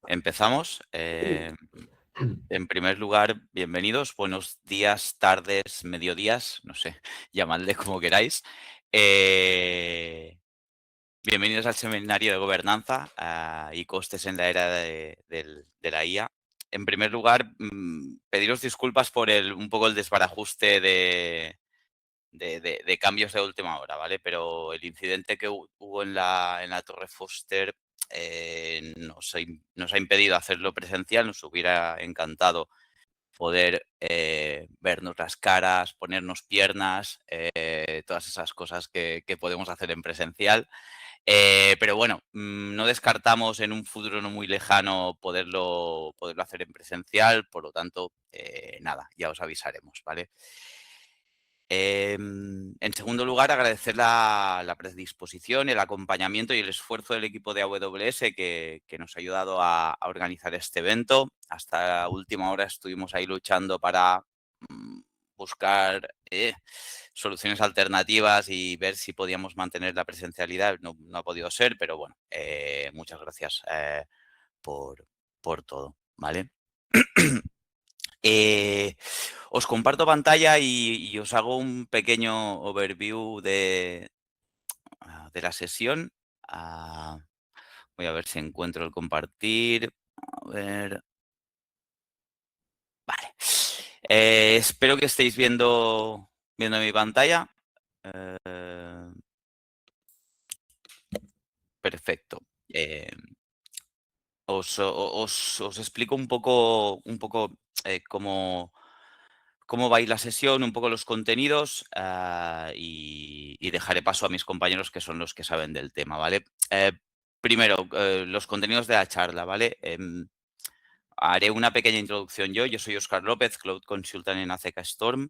Empezamos. En primer lugar, bienvenidos, buenos días, tardes, mediodías, no sé, llamadle como queráis. Bienvenidos al seminario de gobernanza y costes en la era de la IA. En primer lugar, pediros disculpas por un poco el desbarajuste de cambios de última hora, ¿vale? Pero el incidente que hubo en la Torre Foster nos ha impedido hacerlo presencial. Nos hubiera encantado poder vernos las caras, ponernos piernas, todas esas cosas que podemos hacer en presencial. Pero bueno, no descartamos en un futuro no muy lejano poderlo hacer en presencial. Por lo tanto, nada, ya os avisaremos, ¿vale? En segundo lugar, agradecer la predisposición, el acompañamiento y el esfuerzo del equipo de AWS que nos ha ayudado a organizar este evento. Hasta última hora estuvimos ahí luchando para buscar soluciones alternativas y ver si podíamos mantener la presencialidad. No ha podido ser, pero bueno, muchas gracias por todo, ¿vale? Os comparto pantalla y os hago un pequeño overview de la sesión. Voy a ver si encuentro el compartir. A ver. Vale. Espero que estéis viendo mi pantalla. Perfecto. Os explico un poco cómo va a ir la sesión, un poco los contenidos y dejaré paso a mis compañeros que son los que saben del tema, ¿vale? Primero, los contenidos de la charla, ¿vale? Haré una pequeña introducción yo. Yo soy Óscar López, Cloud Consultant en ACK Storm.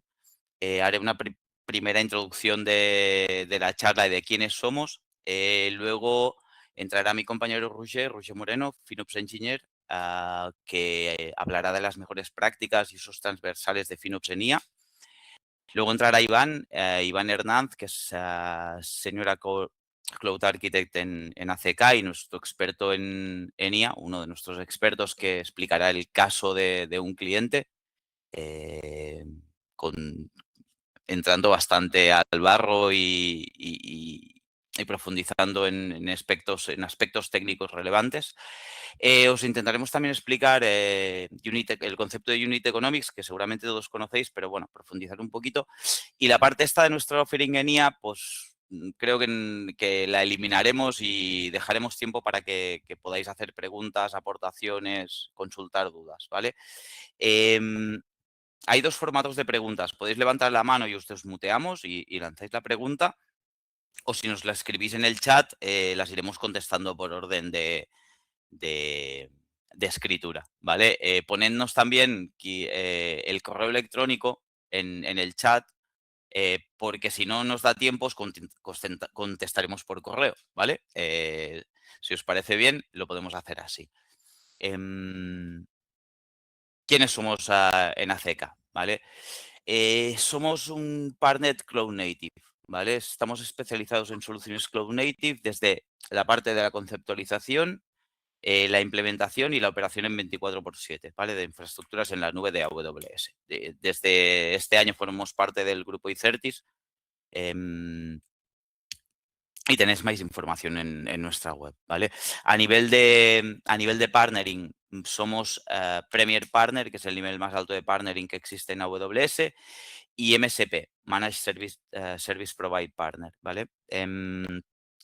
Haré una primera introducción de la charla y de quiénes somos. Luego entrará mi compañero Roger Moreno, FinOps Engineer, que hablará de las mejores prácticas y usos transversales de FinOps en IA. Luego entrará Iván Hernández, que es Senior Cloud Architect en ACK y nuestro experto en IA, uno de nuestros expertos que explicará el caso de un cliente, entrando bastante al barro y profundizando en aspectos técnicos relevantes. Os intentaremos también explicar el concepto de Unit Economics, que seguramente todos conocéis, pero bueno, profundizar un poquito. Y la parte esta de nuestro offering en IA, pues creo que la eliminaremos y dejaremos tiempo para que podáis hacer preguntas, aportaciones, consultar dudas, ¿vale? Hay dos formatos de preguntas. Podéis levantar la mano y os muteamos y lanzáis la pregunta. O si nos la escribís en el chat, las iremos contestando por orden de escritura, ¿vale? Ponednos también el correo electrónico en el chat, porque si no nos da tiempo, os contestaremos por correo, ¿vale? Si os parece bien, lo podemos hacer así. ¿Quiénes somos en ACK? ¿Vale? Somos un partner Cloud Native, ¿vale? Estamos especializados en soluciones Cloud Native desde la parte de la conceptualización, la implementación y la operación en 24/7, ¿vale? De infraestructuras en la nube de AWS. Desde este año formamos parte del grupo Icertis y tenéis más información en nuestra web, ¿vale? A nivel de partnering, somos Premier Partner, que es el nivel más alto de partnering que existe en AWS, y MSP, Managed Service Provide Partner, ¿vale?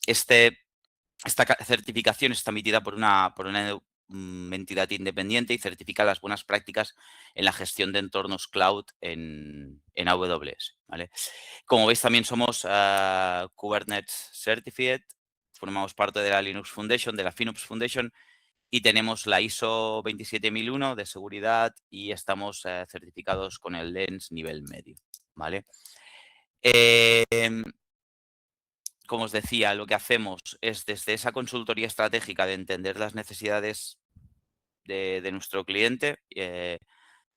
Esta certificación está emitida por una entidad independiente y certifica las buenas prácticas en la gestión de entornos cloud en AWS, ¿vale? Como veis, también somos Kubernetes Certified, formamos parte de la Linux Foundation, de la FinOps Foundation, y tenemos la ISO 27001 de seguridad y estamos certificados con el LENS nivel medio, ¿vale? Como os decía, lo que hacemos es desde esa consultoría estratégica de entender las necesidades de nuestro cliente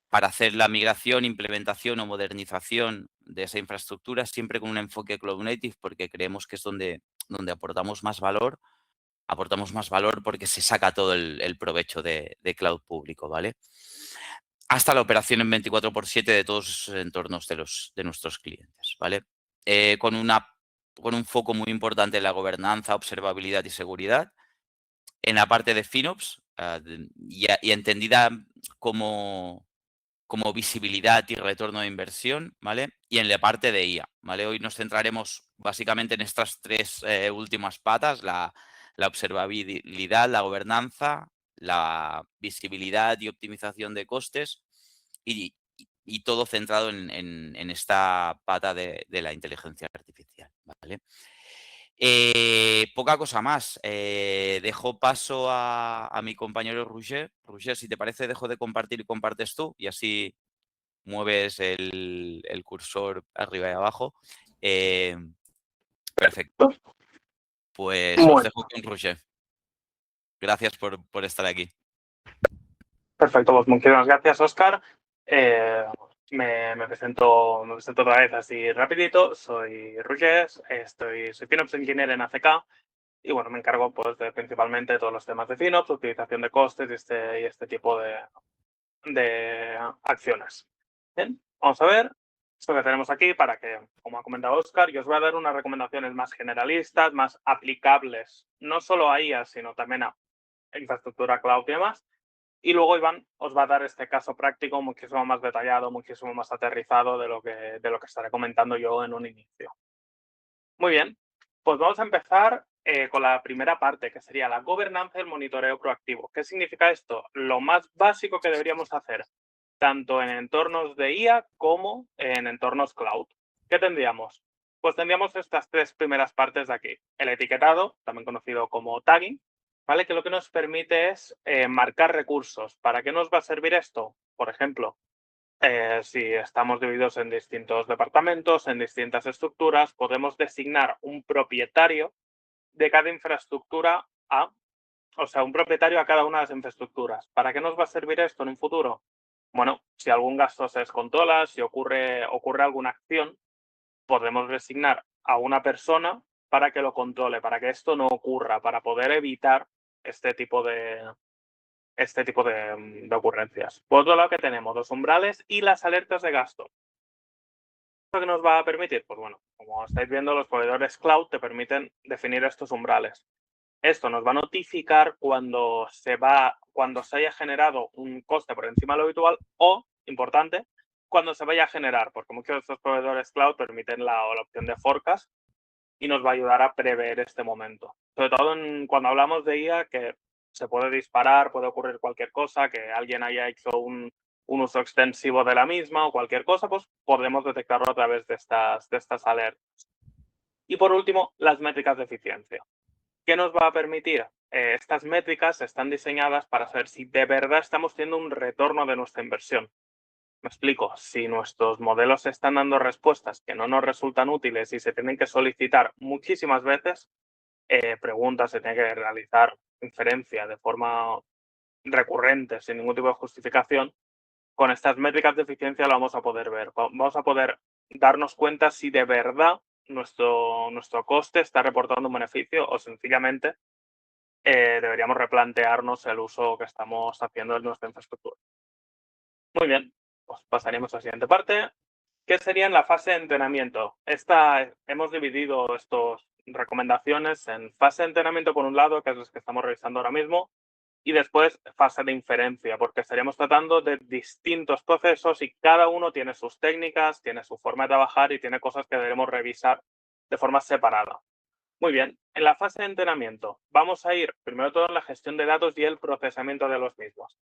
para hacer la migración, implementación o modernización de esa infraestructura, siempre con un enfoque Cloud Native, porque creemos que es donde aportamos más valor aportamos más valor porque se saca todo el provecho de cloud público, ¿vale? Hasta la operación en 24/7 de todos esos entornos de nuestros clientes, ¿vale? Con un foco muy importante en la gobernanza, observabilidad y seguridad. En la parte de FinOps, y entendida como visibilidad y retorno de inversión, ¿vale? Y en la parte de IA, ¿vale? Hoy nos centraremos básicamente en estas tres últimas patas, la observabilidad, la gobernanza, la visibilidad y optimización de costes y todo centrado en esta pata de la inteligencia artificial, ¿vale? Poca cosa más. Dejo paso a mi compañero Roger. Roger, si te parece, dejo de compartir y compartes tú y así mueves el cursor arriba y abajo. Perfecto. Pues os Muy dejo con Roger. Gracias por estar aquí. perfecto, pues muchísimas gracias, Óscar. Me presento otra vez así rapidito. Soy Roger, soy FinOps Engineer en ACK y bueno, me encargo pues principalmente de todos los temas de FinOps, utilización de costes y este tipo de acciones. Bien, vamos a ver esto que tenemos aquí para que, como ha comentado Óscar, yo os voy a dar unas recomendaciones más generalistas, más aplicables, no solo a IA, sino también a infraestructura cloud y demás. Y luego Iván os va a dar este caso práctico muchísimo más detallado, muchísimo más aterrizado de lo que estaré comentando yo en un inicio. Muy bien, pues vamos a empezar con la primera parte, que sería la gobernanza y el monitoreo proactivo. ¿Qué significa esto? Lo más básico que deberíamos hacer, tanto en entornos de IA como en entornos cloud. ¿Qué tendríamos? Pues tendríamos estas tres primeras partes de aquí. El etiquetado, también conocido como tagging, ¿vale? Que lo que nos permite es marcar recursos. ¿Para qué nos va a servir esto? Por ejemplo, si estamos divididos en distintos departamentos, en distintas estructuras, podemos designar un propietario de cada infraestructura un propietario a cada una de las infraestructuras. ¿Para qué nos va a servir esto en un futuro? Bueno, si algún gasto se descontrola, si ocurre alguna acción, podemos designar a una persona para que lo controle, para que esto no ocurra, para poder evitar este tipo de ocurrencias. Por otro lado, que tenemos los umbrales y las alertas de gasto. ¿Qué nos va a permitir? Pues bueno, como estáis viendo, los proveedores cloud te permiten definir estos umbrales. Esto nos va a notificar cuando se haya generado un coste por encima de lo habitual o, importante, cuando se vaya a generar, porque muchos de estos proveedores cloud permiten la opción de forecast y nos va a ayudar a prever este momento. Sobre todo cuando hablamos de IA, que se puede disparar, puede ocurrir cualquier cosa, que alguien haya hecho un uso extensivo de la misma o cualquier cosa, pues podemos detectarlo a través de estas alertas. Y por último, las métricas de eficiencia. ¿Qué nos va a permitir? Estas métricas están diseñadas para saber si de verdad estamos teniendo un retorno de nuestra inversión. Me explico, si nuestros modelos están dando respuestas que no nos resultan útiles y se tienen que solicitar muchísimas veces, preguntas, se tiene que realizar inferencia de forma recurrente, sin ningún tipo de justificación, con estas métricas de eficiencia lo vamos a poder ver. Vamos a poder darnos cuenta si de verdad nuestro coste está reportando un beneficio o sencillamente deberíamos replantearnos el uso que estamos haciendo de nuestra infraestructura. Muy bien, pues pasaríamos a la siguiente parte, que sería en la fase de entrenamiento. Hemos dividido estas recomendaciones en fase de entrenamiento por un lado, que es lo que estamos revisando ahora mismo, y después fase de inferencia, porque estaríamos tratando de distintos procesos y cada uno tiene sus técnicas, tiene su forma de trabajar y tiene cosas que debemos revisar de forma separada. Muy bien, en la fase de entrenamiento vamos a ir primero todo en la gestión de datos y el procesamiento de los mismos.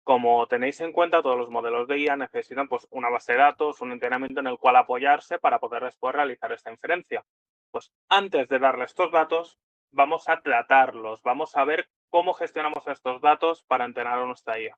Como tenéis en cuenta, todos los modelos de IA necesitan pues, una base de datos, un entrenamiento en el cual apoyarse para poder después realizar esta inferencia. Pues antes de darle estos datos, vamos a tratarlos, vamos a ver cómo gestionamos estos datos para entrenar a nuestra IA.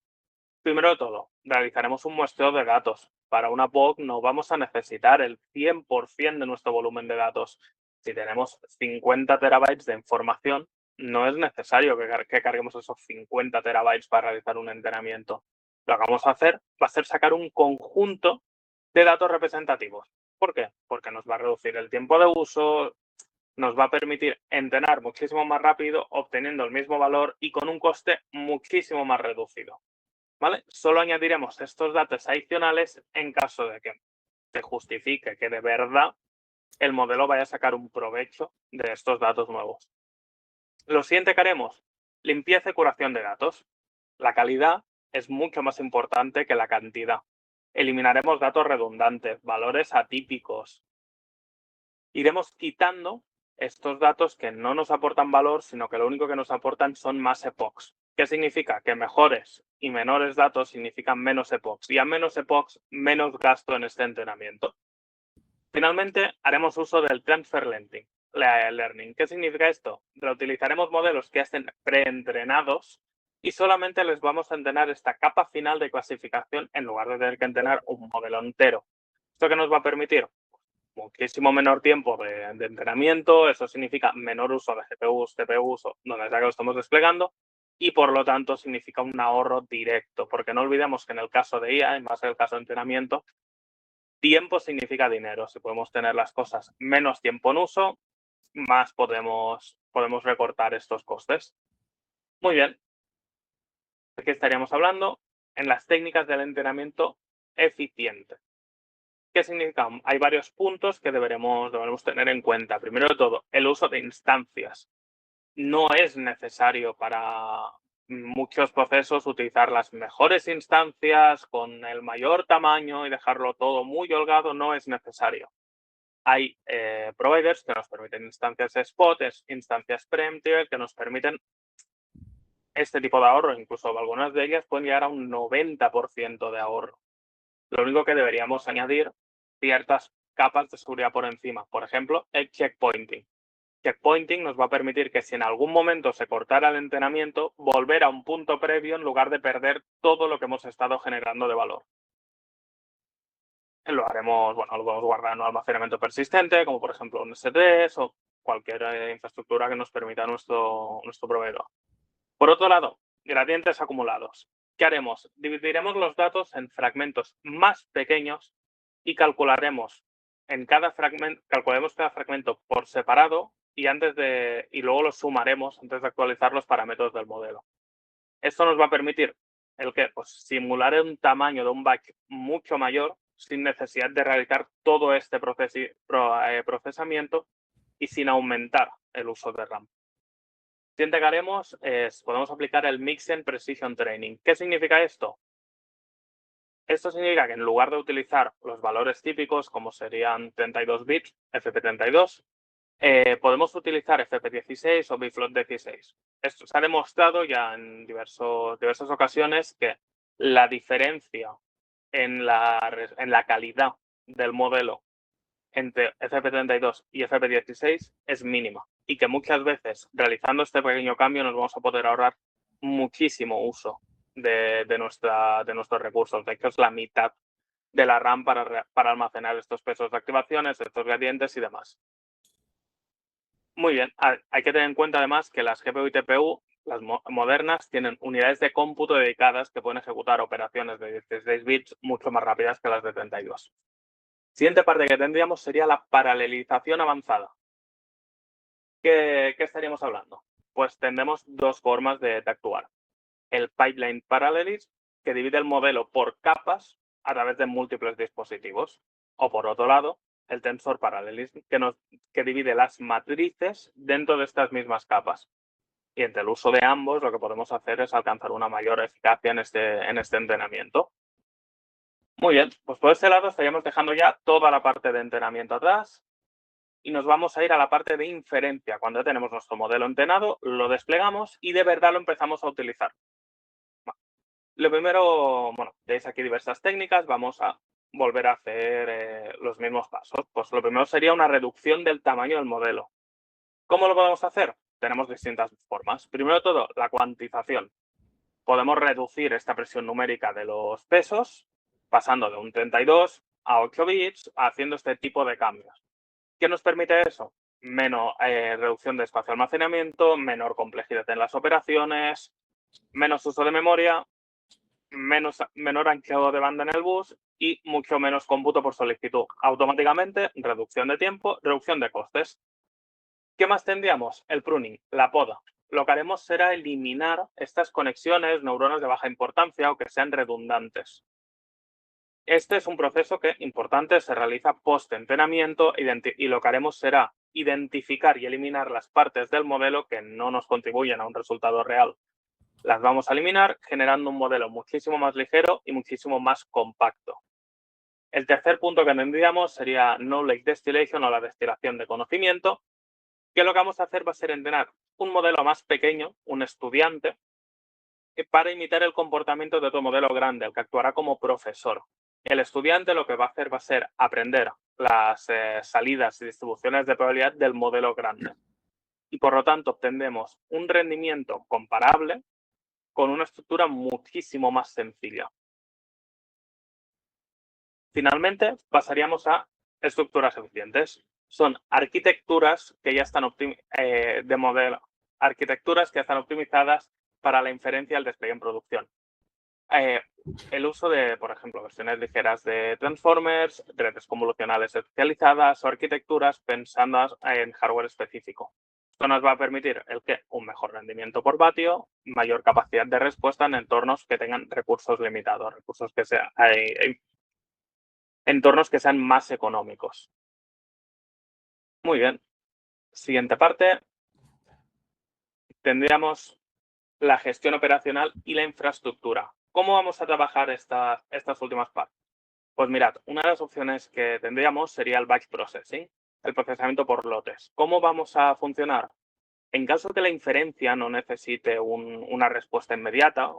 Primero de todo, realizaremos un muestreo de datos. Para una POC no vamos a necesitar el 100% de nuestro volumen de datos. Si tenemos 50 terabytes de información, no es necesario que carguemos esos 50 terabytes para realizar un entrenamiento. Lo que vamos a hacer va a ser sacar un conjunto de datos representativos. ¿Por qué? Porque nos va a reducir el tiempo de uso, nos va a permitir entrenar muchísimo más rápido, obteniendo el mismo valor y con un coste muchísimo más reducido, ¿vale? Solo añadiremos estos datos adicionales en caso de que se justifique que de verdad el modelo vaya a sacar un provecho de estos datos nuevos. Lo siguiente que haremos, limpieza y curación de datos. La calidad es mucho más importante que la cantidad. Eliminaremos datos redundantes, valores atípicos. Iremos quitando estos datos que no nos aportan valor, sino que lo único que nos aportan son más epochs. ¿Qué significa? Que mejores y menores datos significan menos epochs. Y a menos epochs, menos gasto en este entrenamiento. Finalmente, haremos uso del transfer learning. ¿Qué significa esto? Reutilizaremos modelos que estén preentrenados y solamente les vamos a entrenar esta capa final de clasificación en lugar de tener que entrenar un modelo entero. ¿Esto qué nos va a permitir? Muchísimo menor tiempo de entrenamiento, eso significa menor uso de GPUs, CPUs, donde sea que lo estamos desplegando, y por lo tanto significa un ahorro directo, porque no olvidemos que en el caso de IA, en base al caso de entrenamiento, tiempo significa dinero. Si podemos tener las cosas menos tiempo en uso, más podemos recortar estos costes. Muy bien. ¿De qué estaríamos hablando? En las técnicas del entrenamiento eficiente. ¿Qué significa? Hay varios puntos que deberemos tener en cuenta. Primero de todo, el uso de instancias. No es necesario para muchos procesos utilizar las mejores instancias con el mayor tamaño y dejarlo todo muy holgado, no es necesario. Hay providers que nos permiten instancias spot, instancias preemptive, que nos permiten este tipo de ahorro. Incluso algunas de ellas pueden llegar a un 90% de ahorro. Lo único que deberíamos añadir ciertas capas de seguridad por encima. Por ejemplo, el checkpointing. Checkpointing nos va a permitir que si en algún momento se cortara el entrenamiento, volver a un punto previo en lugar de perder todo lo que hemos estado generando de valor. Lo haremos, bueno, lo podemos guardar en un almacenamiento persistente, como por ejemplo un S3 o cualquier infraestructura que nos permita nuestro proveedor. Por otro lado, gradientes acumulados. ¿Qué haremos? Dividiremos los datos en fragmentos más pequeños y calcularemos cada fragmento por separado y luego los sumaremos antes de actualizar los parámetros del modelo. Esto nos va a permitir pues, simular un tamaño de un batch mucho mayor sin necesidad de realizar todo este procesamiento y sin aumentar el uso de RAM. Lo siguiente que haremos es, podemos aplicar el Mixed Precision Training. ¿Qué significa esto? Esto significa que en lugar de utilizar los valores típicos, como serían 32 bits, FP32, podemos utilizar FP16 o Bfloat 16. Esto se ha demostrado ya en diversas ocasiones que la diferencia en la calidad del modelo entre FP32 y FP16 es mínima y que muchas veces realizando este pequeño cambio nos vamos a poder ahorrar muchísimo uso de nuestros recursos. De hecho, es la mitad de la RAM para almacenar estos pesos de activaciones, estos gradientes y demás. Muy bien, hay que tener en cuenta además que las GPU y TPU, las modernas, tienen unidades de cómputo dedicadas que pueden ejecutar operaciones de 16 bits mucho más rápidas que las de 32. Siguiente parte que tendríamos sería la paralelización avanzada. ¿Qué estaríamos hablando? Pues tendremos dos formas de actuar. El pipeline parallelism, que divide el modelo por capas a través de múltiples dispositivos. O por otro lado, el tensor parallelism, que divide las matrices dentro de estas mismas capas. Y entre el uso de ambos, lo que podemos hacer es alcanzar una mayor eficacia en este entrenamiento. Muy bien, pues por este lado estaríamos dejando ya toda la parte de entrenamiento atrás y nos vamos a ir a la parte de inferencia. Cuando ya tenemos nuestro modelo entrenado, lo desplegamos y de verdad lo empezamos a utilizar. Lo primero, bueno, tenéis aquí diversas técnicas, vamos a volver a hacer los mismos pasos. Pues lo primero sería una reducción del tamaño del modelo. ¿Cómo lo podemos hacer? Tenemos distintas formas. Primero de todo, la cuantización. Podemos reducir esta presión numérica de los pesos, pasando de un 32 a 8 bits, haciendo este tipo de cambios. ¿Qué nos permite eso? Menos reducción de espacio de almacenamiento, menor complejidad en las operaciones, menos uso de memoria, menor ancho de banda en el bus y mucho menos cómputo por solicitud. Automáticamente, reducción de tiempo, reducción de costes. ¿Qué más tendríamos? El pruning, la poda. Lo que haremos será eliminar estas conexiones, neuronas de baja importancia o que sean redundantes. Este es un proceso que, importante, se realiza post-entrenamiento y lo que haremos será identificar y eliminar las partes del modelo que no nos contribuyen a un resultado real. Las vamos a eliminar generando un modelo muchísimo más ligero y muchísimo más compacto. El tercer punto que tendríamos sería Knowledge Distillation o la destilación de conocimiento, que lo que vamos a hacer va a ser entrenar un modelo más pequeño, un estudiante, para imitar el comportamiento de otro modelo grande, el que actuará como profesor. El estudiante lo que va a hacer va a ser aprender las salidas y distribuciones de probabilidad del modelo grande. Y por lo tanto obtendremos un rendimiento comparable con una estructura muchísimo más sencilla. Finalmente, pasaríamos a estructuras eficientes. Son arquitecturas que ya están arquitecturas que están optimizadas para la inferencia y el despliegue en producción. El uso de, por ejemplo, versiones ligeras de transformers, redes convolucionales especializadas o arquitecturas pensadas en hardware específico. Esto nos va a permitir un mejor rendimiento por vatio, mayor capacidad de respuesta en entornos que tengan recursos limitados, entornos que sean más económicos. Muy bien. Siguiente parte. Tendríamos la gestión operacional y la infraestructura. ¿Cómo vamos a trabajar estas últimas partes? Pues mirad, una de las opciones que tendríamos sería el batch processing, el procesamiento por lotes. ¿Cómo vamos a funcionar? En caso que la inferencia no necesite una respuesta inmediata,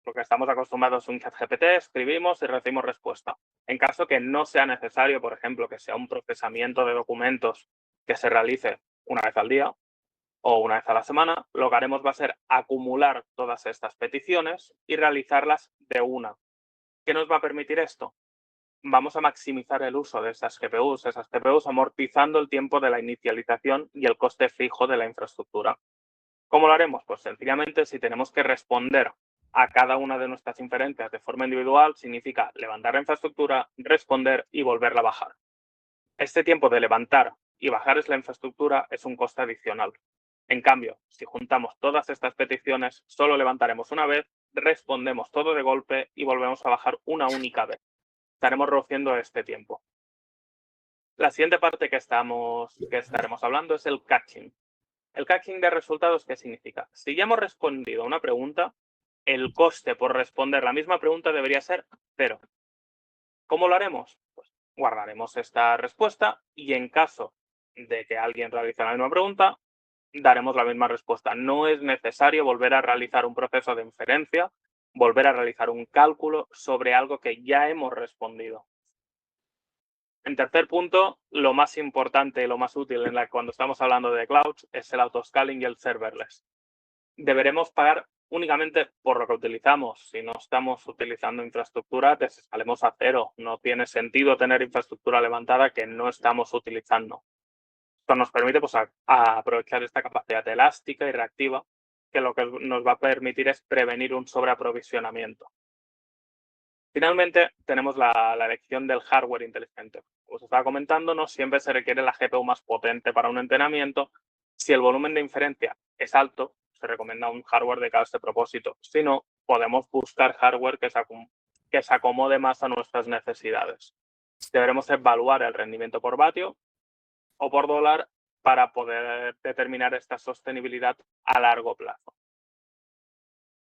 lo que estamos acostumbrados a un ChatGPT, escribimos y recibimos respuesta. En caso que no sea necesario, por ejemplo, que sea un procesamiento de documentos que se realice una vez al día o una vez a la semana, lo que haremos va a ser acumular todas estas peticiones y realizarlas de una. ¿Qué nos va a permitir esto? Vamos a maximizar el uso de esas GPUs amortizando el tiempo de la inicialización y el coste fijo de la infraestructura. ¿Cómo lo haremos? Pues sencillamente, si tenemos que responder a cada una de nuestras inferencias de forma individual, significa levantar la infraestructura, responder y volverla a bajar. Este tiempo de levantar y bajar la infraestructura es un coste adicional. En cambio, si juntamos todas estas peticiones, solo levantaremos una vez, respondemos todo de golpe y volvemos a bajar una única vez. Estaremos reduciendo este tiempo. La siguiente parte que estaremos hablando es el caching. El caching de resultados, ¿qué significa? Si ya hemos respondido a una pregunta, el coste por responder la misma pregunta debería ser 0. ¿Cómo lo haremos? Pues guardaremos esta respuesta y en caso de que alguien realice la misma pregunta, daremos la misma respuesta. No es necesario volver a realizar un proceso de inferencia, volver a realizar un cálculo sobre algo que ya hemos respondido. En tercer punto, lo más importante y lo más útil cuando estamos hablando de clouds es el autoscaling y el serverless. Deberemos pagar únicamente por lo que utilizamos. Si no estamos utilizando infraestructura, desescalemos a 0. No tiene sentido tener infraestructura levantada que no estamos utilizando. Esto nos permite a aprovechar esta capacidad elástica y reactiva, que lo que nos va a permitir es prevenir un sobreaprovisionamiento. Finalmente, tenemos la elección del hardware inteligente. Como os estaba comentando, no siempre se requiere la GPU más potente para un entrenamiento. Si el volumen de inferencia es alto, se recomienda un hardware de este propósito. Si no, podemos buscar hardware que se acomode más a nuestras necesidades. Deberemos evaluar el rendimiento por vatio o por dólar para poder determinar esta sostenibilidad a largo plazo.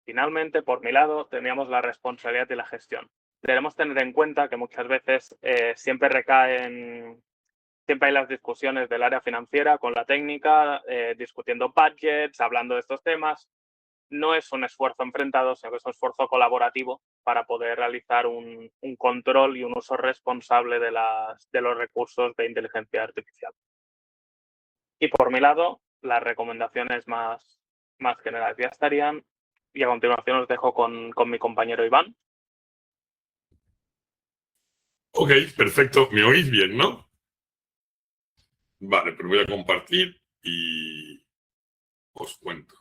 Finalmente, por mi lado, teníamos la responsabilidad y la gestión. Debemos tener en cuenta que muchas veces siempre hay las discusiones del área financiera con la técnica, discutiendo budgets, hablando de estos temas. No es un esfuerzo enfrentado, sino que es un esfuerzo colaborativo para poder realizar un control y un uso responsable de los recursos de inteligencia artificial. Y por mi lado, las recomendaciones más generales ya estarían. Y a continuación os dejo con mi compañero Iván. Ok, perfecto. ¿Me oís bien, no? Vale, pero voy a compartir y os cuento.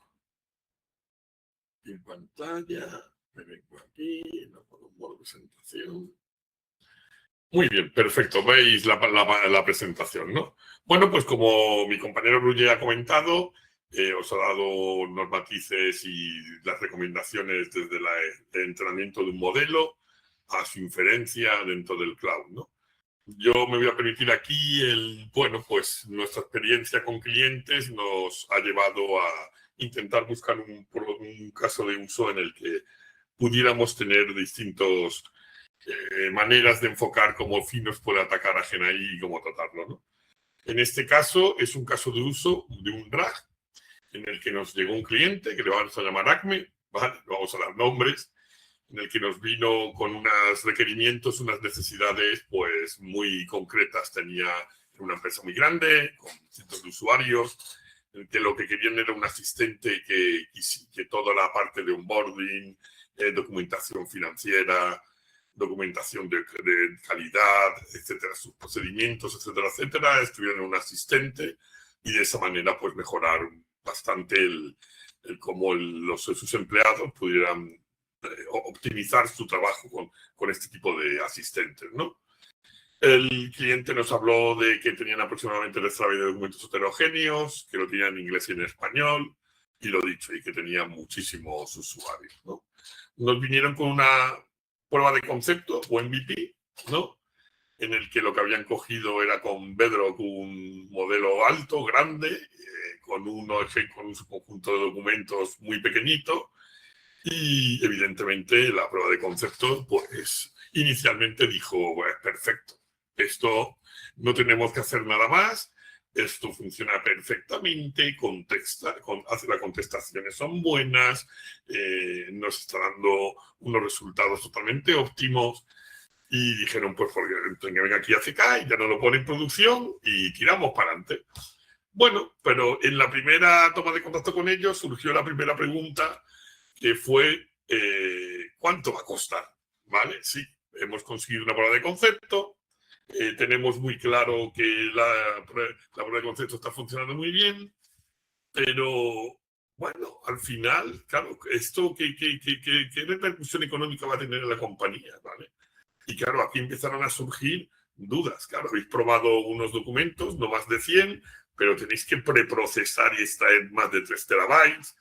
En pantalla, me vengo aquí, no pongo modo presentación. Muy bien, perfecto. Veis la presentación, ¿no? Bueno, pues como mi compañero Ruye ha comentado, os ha dado unos matices y las recomendaciones desde el entrenamiento de un modelo a su inferencia dentro del cloud, ¿no? Yo me voy a permitir aquí bueno, pues nuestra experiencia con clientes nos ha llevado a intentar buscar un caso de uso en el que pudiéramos tener distintos maneras de enfocar cómo Finos puede atacar a GenAI y cómo tratarlo, ¿no? En este caso es un caso de uso de un RAG en el que nos llegó un cliente que le vamos a llamar ACME, ¿vale? Vamos a dar nombres, en el que nos vino con unos requerimientos, unas necesidades pues muy concretas. Tenía una empresa muy grande, con cientos de usuarios, en que lo que querían era un asistente que toda la parte de onboarding, documentación financiera, documentación de calidad, etcétera, sus procedimientos, etcétera, etcétera, estuvieran en un asistente y de esa manera pues mejorar bastante cómo sus empleados pudieran optimizar su trabajo con este tipo de asistentes, ¿no? El cliente nos habló de que tenían aproximadamente 3 TB de documentos heterogéneos, que lo tenían en inglés y en español, y lo dicho, y que tenían muchísimos usuarios, ¿no? Nos vinieron con una prueba de concepto o MVP, ¿no? En el que lo que habían cogido era con Bedrock un modelo alto, grande, con un conjunto de documentos muy pequeñito, y evidentemente la prueba de concepto, pues inicialmente dijo, bueno, perfecto, esto no tenemos que hacer nada más, esto funciona perfectamente, las contestaciones son buenas, nos está dando unos resultados totalmente óptimos. Y dijeron, pues porque venga aquí a CK y ya nos lo pone en producción y tiramos para adelante. Bueno, pero en la primera toma de contacto con ellos surgió la primera pregunta, que fue ¿cuánto va a costar? ¿Vale? Sí, hemos conseguido una prueba de concepto, tenemos muy claro que la prueba de concepto está funcionando muy bien, pero bueno, al final, claro, esto ¿qué repercusión económica va a tener en la compañía? ¿Vale? Y claro, aquí empezaron a surgir dudas. Claro, habéis probado unos documentos, no más de 100, pero tenéis que preprocesar y extraer más de 3 terabytes.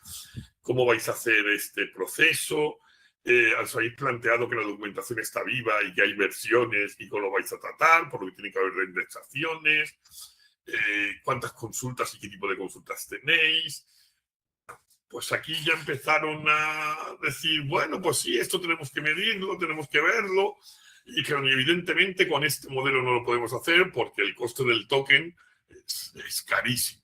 ¿Cómo vais a hacer este proceso? ¿Os habéis planteado que la documentación está viva y que hay versiones y cómo lo vais a tratar? Por lo que tiene que haber reindexaciones. ¿Cuántas consultas y qué tipo de consultas tenéis? Pues aquí ya empezaron a decir, bueno, pues sí, esto tenemos que medirlo, tenemos que verlo. Y que evidentemente con este modelo no lo podemos hacer porque el coste del token es carísimo.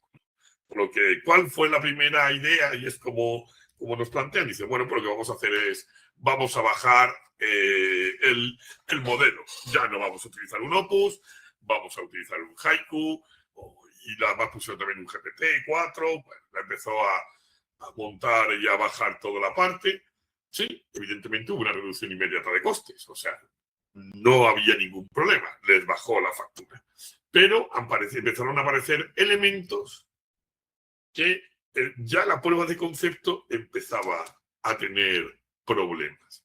Por lo que, ¿cuál fue la primera idea? Y es como nos plantean. Dice, bueno, pues lo que vamos a hacer es, vamos a bajar el modelo. Ya no vamos a utilizar un Opus, vamos a utilizar un Haiku, y además pusieron también un GPT-4. Bueno, empezó a montar y a bajar toda la parte. Sí, evidentemente hubo una reducción inmediata de costes. O sea, no había ningún problema, les bajó la factura. Pero empezaron a aparecer elementos que ya la prueba de concepto empezaba a tener problemas.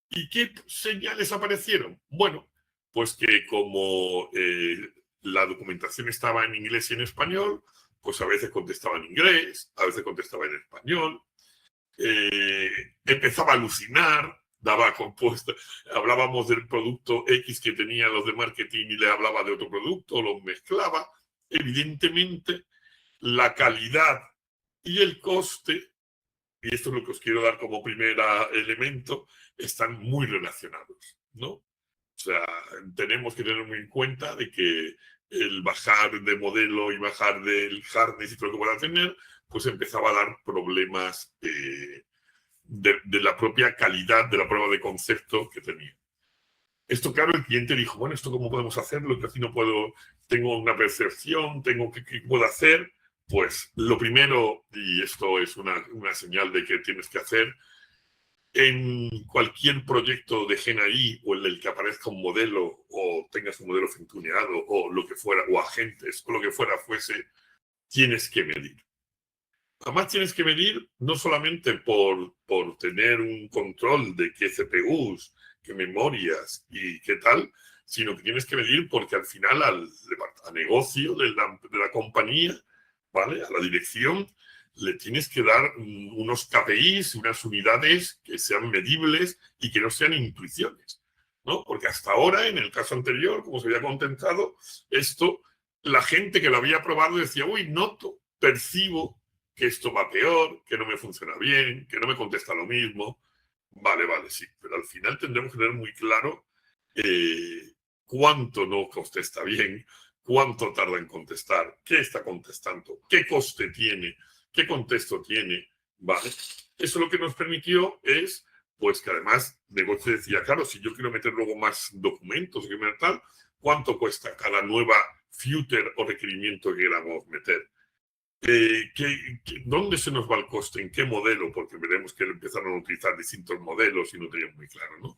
¿Y qué señales aparecieron? Bueno, pues que como la documentación estaba en inglés y en español, pues a veces contestaba en inglés, a veces contestaba en español, empezaba a alucinar, daba compuesta, hablábamos del producto X que tenían los de marketing y le hablaba de otro producto, lo mezclaba. Evidentemente, la calidad y el coste, y esto es lo que os quiero dar como primer elemento, están muy relacionados, ¿no? O sea, tenemos que tener muy en cuenta de que el bajar de modelo y bajar del hardness y todo lo que pueda tener, pues empezaba a dar problemas de la propia calidad de la prueba de concepto que tenía. Esto, claro, el cliente dijo, bueno, ¿esto cómo podemos hacerlo? Que así no puedo, tengo una percepción, ¿qué puedo hacer? Pues lo primero, y esto es una señal de que tienes que hacer, en cualquier proyecto de GenAI o en el que aparezca un modelo o tengas un modelo fintuneado o lo que fuera, o agentes o lo que fuese, tienes que medir. Además tienes que medir no solamente por tener un control de qué CPUs, qué memorias y qué tal, sino que tienes que medir porque al final al negocio de la compañía, ¿vale? A la dirección, le tienes que dar unos KPIs, unas unidades que sean medibles y que no sean intuiciones, ¿no? Porque hasta ahora, en el caso anterior, como se había contentado, esto, la gente que lo había probado decía, uy, noto, percibo que esto va peor, que no me funciona bien, que no me contesta lo mismo. Vale, sí, pero al final tendremos que tener muy claro cuánto no contesta bien, cuánto tarda en contestar, qué está contestando, qué coste tiene, qué contexto tiene, ¿vale? Eso lo que nos permitió es, pues que además negocio decía, claro, si yo quiero meter luego más documentos, tal, ¿cuánto cuesta cada nueva footer o requerimiento que queramos meter? ¿Dónde se nos va el coste? ¿En qué modelo? Porque veremos que empezaron a utilizar distintos modelos y no tenían muy claro, ¿no?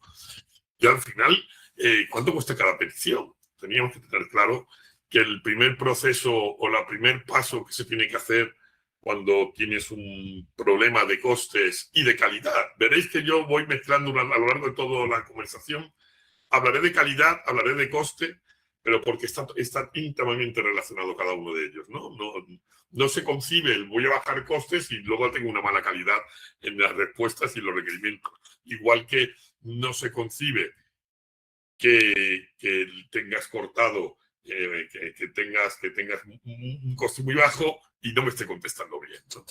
Y al final, ¿cuánto cuesta cada petición? Teníamos que tener claro que el primer proceso o el primer paso que se tiene que hacer cuando tienes un problema de costes y de calidad. Veréis que yo voy mezclando a lo largo de toda la conversación. Hablaré de calidad, hablaré de coste, pero porque está íntimamente relacionado cada uno de ellos, ¿no? No se concibe el voy a bajar costes y luego tengo una mala calidad en las respuestas y los requerimientos. Igual que no se concibe que tengas cortado, que tengas un coste muy bajo y no me esté contestando bien, ¿no?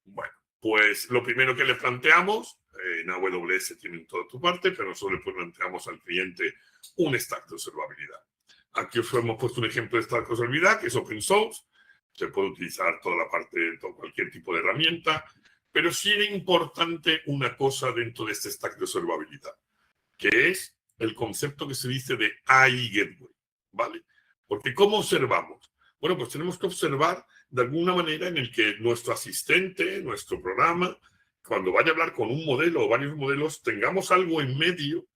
Bueno, pues lo primero que le planteamos, en AWS tienen toda tu parte, pero nosotros le planteamos al cliente un stack de observabilidad. Aquí os hemos puesto un ejemplo de stack de observabilidad, que es open source. Se puede utilizar toda la parte, cualquier tipo de herramienta, pero sí era importante una cosa dentro de este stack de observabilidad, que es el concepto que se dice de AI Gateway, ¿vale? Porque ¿cómo observamos? Bueno, pues tenemos que observar de alguna manera en el que nuestro asistente, nuestro programa, cuando vaya a hablar con un modelo o varios modelos, tengamos algo en medio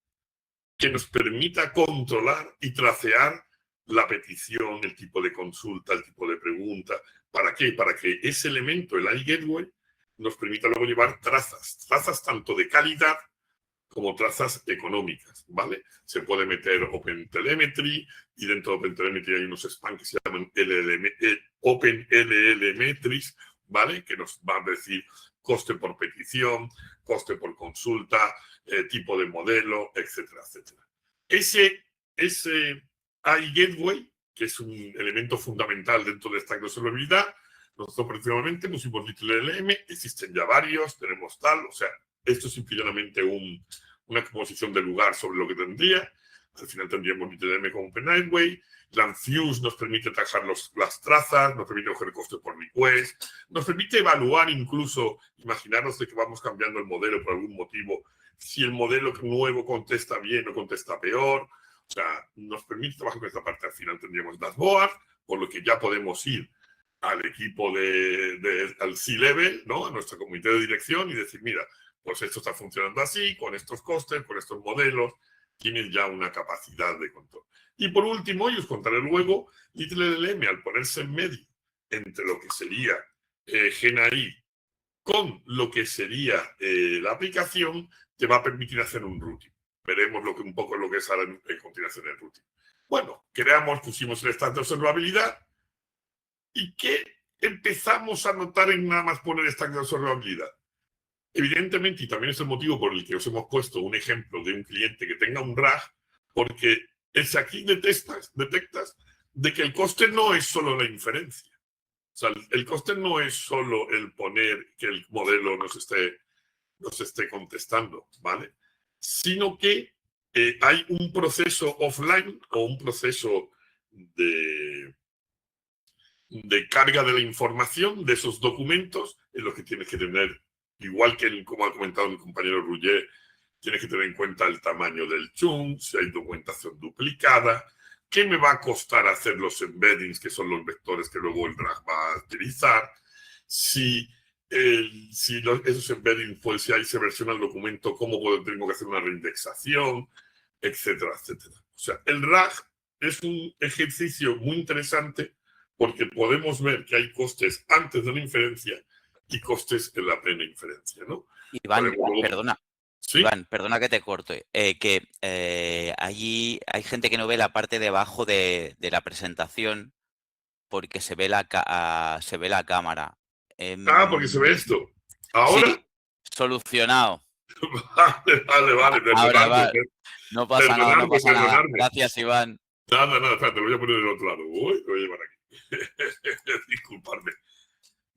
que nos permita controlar y tracear la petición, el tipo de consulta, el tipo de pregunta. ¿Para qué? Para que ese elemento, el AI Gateway, nos permita luego llevar trazas tanto de calidad como trazas económicas, ¿vale? Se puede meter OpenTelemetry y dentro de OpenTelemetry hay unos spans que se llaman OpenLLMetrics, ¿vale? Que nos va a decir coste por petición, coste por consulta, tipo de modelo, etcétera, etcétera. Ese AI Gateway, que es un elemento fundamental dentro de esta observabilidad, nosotros precisamente pusimos LittleLM, existen ya varios, tenemos tal, o sea, esto es simplemente una exposición de lugar sobre lo que tendría. Al final tendríamos LittleLM como OpenAideway. Lanfuse nos permite trabajar las trazas, nos permite coger costes por request, nos permite evaluar incluso, imaginaros de que vamos cambiando el modelo por algún motivo, si el modelo nuevo contesta bien o contesta peor. O sea, nos permite trabajar con esta parte. Al final tendríamos dashboard, por lo que ya podemos ir al equipo al C-Level, ¿no? A nuestro comité de dirección y decir, mira, pues esto está funcionando así, con estos costes, con estos modelos, tienes ya una capacidad de control. Y por último, y os contaré luego, LittleLM, al ponerse en medio entre lo que sería GenAI con lo que sería la aplicación, te va a permitir hacer un routing. Veremos un poco lo que es ahora en continuación el routing. Bueno, pusimos el stack de observabilidad. ¿Y qué empezamos a notar en nada más poner stack de observabilidad? Evidentemente, y también es el motivo por el que os hemos puesto un ejemplo de un cliente que tenga un RAG, porque aquí detectas de que el coste no es solo la inferencia. O sea, el coste no es solo el poner que el modelo nos esté contestando, ¿vale? Sino que hay un proceso offline o un proceso de carga de la información de esos documentos en los que tienes que tener, igual que como ha comentado mi compañero Roger, tienes que tener en cuenta el tamaño del chunk, si hay documentación duplicada, qué me va a costar hacer los embeddings, que son los vectores que luego el RAG va a utilizar, si esos embeddings, pues si ahí se versiona el documento, cómo tengo que hacer una reindexación, etcétera, etcétera. O sea, el RAG es un ejercicio muy interesante porque podemos ver que hay costes antes de la inferencia y costes en la plena inferencia, ¿no? Iván, perdona. ¿Sí? Iván, perdona que te corte. Allí hay gente que no ve la parte de abajo de la presentación porque se ve se ve la cámara. Porque se ve esto. ¿Ahora? Sí, solucionado. Vale, Ahora perdonadme, va. No pasa nada, no pasa nada. perdonadme. Gracias, Iván. Nada, espérate, lo voy a poner del otro lado. Uy, lo voy a llevar aquí. Disculpadme.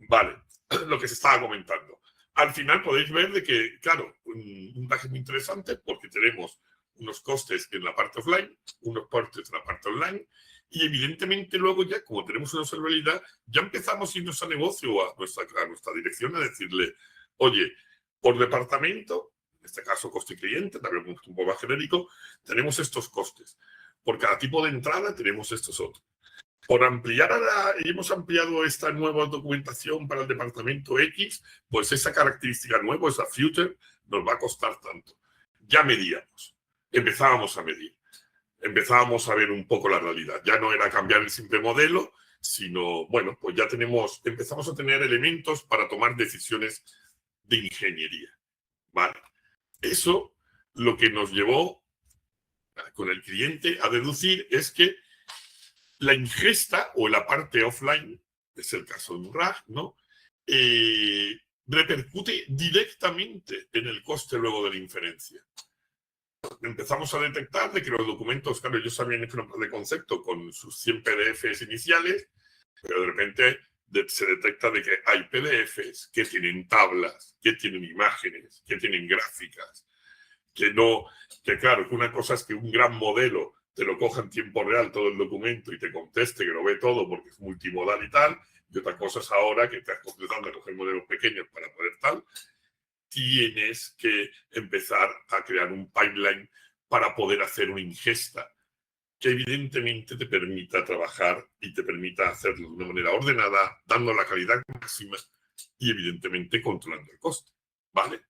Vale, lo que se estaba comentando. Al final podéis ver de que, claro, un daje muy interesante porque tenemos unos costes en la parte offline, unos costes en la parte online, y evidentemente luego ya, como tenemos una observabilidad, ya empezamos a irnos a negocio o a nuestra dirección a decirle, oye, por departamento, en este caso coste cliente, también un poco más genérico, tenemos estos costes. Por cada tipo de entrada tenemos estos otros. Por ampliar hemos ampliado esta nueva documentación para el departamento X, pues esa característica nueva, esa future, nos va a costar tanto. Ya medíamos, empezábamos a medir, empezábamos a ver un poco la realidad. Ya no era cambiar el simple modelo, sino, bueno, pues ya empezamos a tener elementos para tomar decisiones de ingeniería. ¿Vale? Eso lo que nos llevó con el cliente a deducir es que la ingesta o la parte offline, es el caso de un RAG, ¿no? Repercute directamente en el coste luego de la inferencia. Empezamos a detectar de que los documentos, claro, ellos habían hecho una plan de concepto con sus 100 PDFs iniciales, pero de repente se detecta de que hay PDFs que tienen tablas, que tienen imágenes, que tienen gráficas, que claro, que una cosa es que un gran modelo te lo coja en tiempo real todo el documento y te conteste que lo ve todo porque es multimodal y tal, y otra cosa es ahora que estás completando a coger modelos pequeños para poder tal, tienes que empezar a crear un pipeline para poder hacer una ingesta que evidentemente te permita trabajar y te permita hacerlo de una manera ordenada, dando la calidad máxima y evidentemente controlando el coste, ¿vale?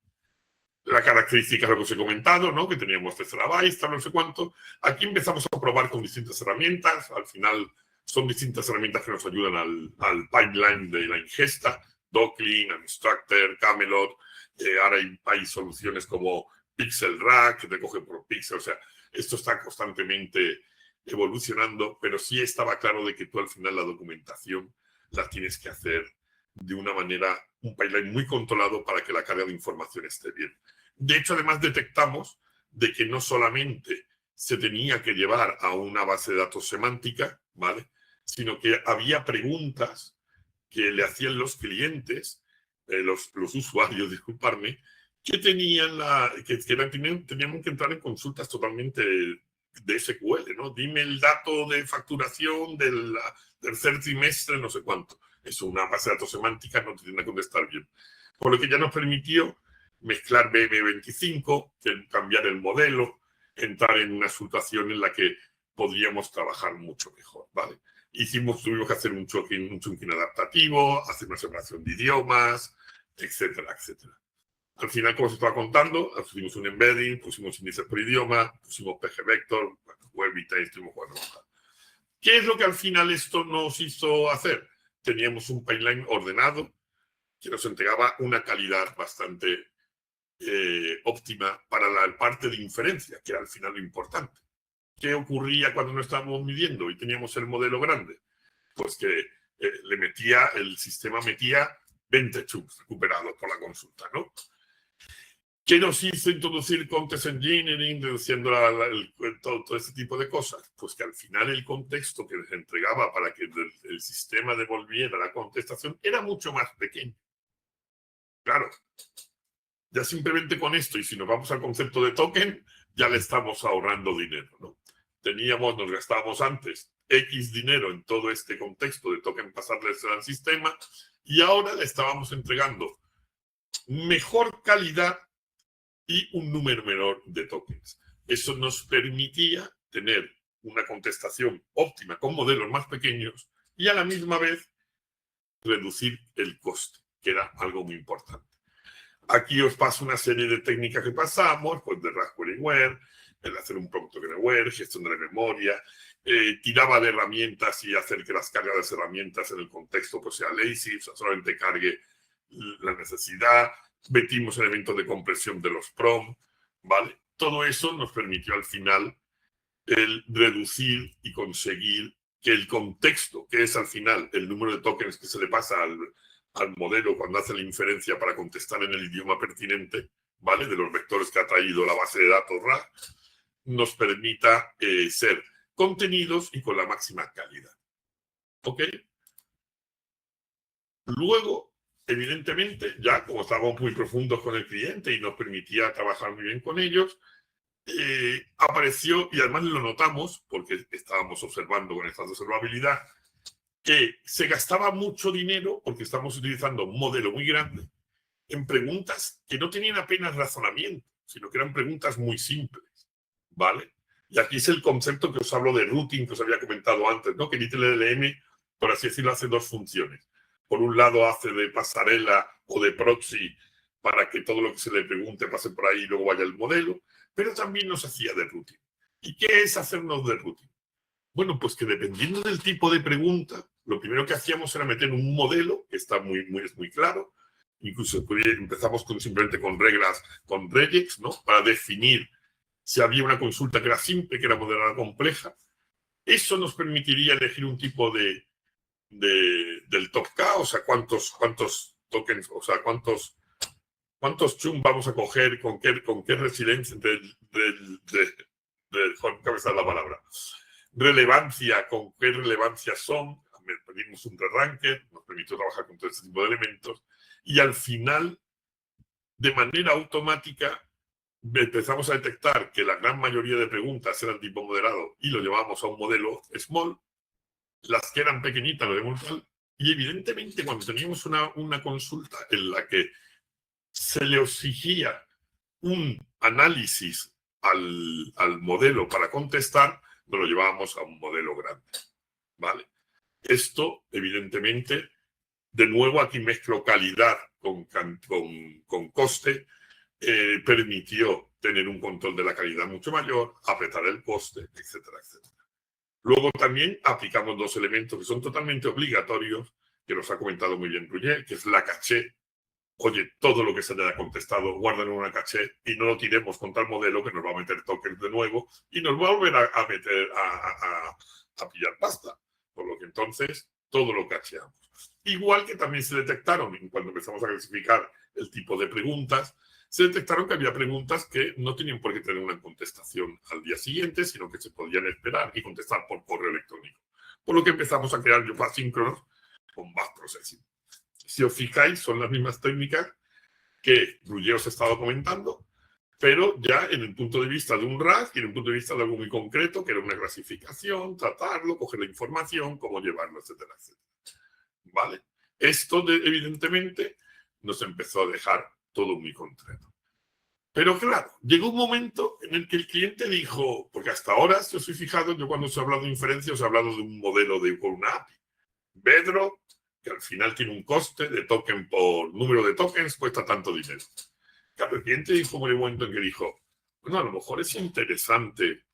La característica es lo que os he comentado, ¿no? Que teníamos terabytes, tal, no sé cuánto. Aquí empezamos a probar con distintas herramientas. Al final son distintas herramientas que nos ayudan al pipeline de la ingesta. Docklin, Unstructured, Camelot. Ahora hay soluciones como Pixel Rack, que te coge por pixel. O sea, esto está constantemente evolucionando, pero sí estaba claro de que tú al final la documentación la tienes que hacer de una manera, un pipeline muy controlado para que la carga de información esté bien. De hecho, además detectamos de que no solamente se tenía que llevar a una base de datos semántica, ¿vale? Sino que había preguntas que le hacían los clientes, los usuarios, disculparme, que teníamos que entrar en consultas totalmente de SQL, ¿no? Dime el dato de facturación del tercer trimestre, no sé cuánto. Eso, una base de datos semántica no te tiene que contestar bien. Por lo que ya nos permitió mezclar BM25, cambiar el modelo, entrar en una situación en la que podríamos trabajar mucho mejor, ¿vale? Tuvimos que hacer un chunking adaptativo, hacer una separación de idiomas, etcétera, etcétera. Al final, como se estaba contando, pusimos un embedding, pusimos índices por idioma, pusimos PG Vector, web y estuvimos jugando. ¿Qué es lo que al final esto nos hizo hacer? Teníamos un pipeline ordenado que nos entregaba una calidad bastante óptima para la parte de inferencia, que era al final lo importante. ¿Qué ocurría cuando no estábamos midiendo y teníamos el modelo grande? Pues que el sistema metía 20 chunks recuperados por la consulta, ¿no? ¿Qué nos hizo introducir Context Engineering, reduciendo todo ese tipo de cosas? Pues que al final el contexto que les entregaba para que el sistema devolviera la contestación era mucho más pequeño. Claro, ya simplemente con esto, y si nos vamos al concepto de token, ya le estamos ahorrando dinero, ¿no? Nos gastábamos antes X dinero en todo este contexto de token pasarles al sistema, y ahora le estábamos entregando mejor calidad y un número menor de tokens. Eso nos permitía tener una contestación óptima con modelos más pequeños y a la misma vez reducir el coste, que era algo muy importante. Aquí os paso una serie de técnicas que pasamos, pues de Raspberry Ware, el hacer un prompt tokenware, gestión de la memoria, tiraba de herramientas y hacer que las cargas de las herramientas en el contexto pues sea lazy, o sea, solamente cargue la necesidad. Metimos elementos de compresión de los prompts, ¿vale? Todo eso nos permitió al final el reducir y conseguir que el contexto, que es al final el número de tokens que se le pasa al modelo cuando hace la inferencia para contestar en el idioma pertinente, ¿vale? De los vectores que ha traído la base de datos RAG, nos permita ser contenidos y con la máxima calidad. ¿Ok? Luego, evidentemente, ya como estábamos muy profundos con el cliente y nos permitía trabajar muy bien con ellos, apareció, y además lo notamos, porque estábamos observando con esta observabilidad, que se gastaba mucho dinero, porque estamos utilizando un modelo muy grande, en preguntas que no tenían apenas razonamiento, sino que eran preguntas muy simples, ¿vale? Y aquí es el concepto que os hablo de routing, que os había comentado antes, ¿no? Que el ITLM, por así decirlo, hace dos funciones. Por un lado hace de pasarela o de proxy para que todo lo que se le pregunte pase por ahí y luego vaya el modelo, pero también nos hacía de routing. ¿Y qué es hacernos de routing? Bueno, pues que dependiendo del tipo de pregunta, lo primero que hacíamos era meter un modelo, que está muy claro, incluso empezamos simplemente con reglas, con regex, ¿no? Para definir si había una consulta que era simple, que era moderada, compleja. Eso nos permitiría elegir un tipo del top K, o sea, cuántos tokens, o sea, cuántos chum vamos a coger, con qué residencia cabeza la palabra. Relevancia, con qué relevancia son. Pedimos un re-ranker, nos permitió trabajar con todo este tipo de elementos. Y al final, de manera automática, empezamos a detectar que la gran mayoría de preguntas eran tipo moderado y lo llevábamos a un modelo small. Las que eran pequeñitas lo llevamos tal. Y evidentemente, cuando teníamos una consulta en la que se le exigía un análisis al modelo para contestar, nos lo llevábamos a un modelo grande, ¿vale? Esto, evidentemente, de nuevo aquí mezclo calidad con coste, permitió tener un control de la calidad mucho mayor, apretar el coste, etcétera, etcétera. Luego también aplicamos dos elementos que son totalmente obligatorios, que nos ha comentado muy bien Roger, que es la caché. Oye, todo lo que se haya contestado, guárdalo en una caché y no lo tiremos contra el modelo que nos va a meter tokens de nuevo y nos va a volver a meter a pillar pasta. Por lo que entonces todo lo cacheamos. Igual que también se detectaron, cuando empezamos a clasificar el tipo de preguntas, se detectaron que había preguntas que no tenían por qué tener una contestación al día siguiente, sino que se podían esperar y contestar por correo electrónico. Por lo que empezamos a crear job asíncronos con batch processing. Si os fijáis, son las mismas técnicas que Roger os ha estado comentando, pero ya en el punto de vista de un RAG y en el punto de vista de algo muy concreto, que era una clasificación, tratarlo, coger la información, cómo llevarlo, etcétera, etcétera. ¿Vale? Esto, evidentemente, nos empezó a dejar todo muy concreto. Pero claro, llegó un momento en el que el cliente dijo, porque hasta ahora, si os habéis fijado, yo cuando os he hablado de inferencia, os he hablado de un modelo con una API. Bedrock, que al final tiene un coste de token por número de tokens, cuesta tanto dinero. Claro, el cliente dijo en un momento en que dijo, bueno, a lo mejor es interesante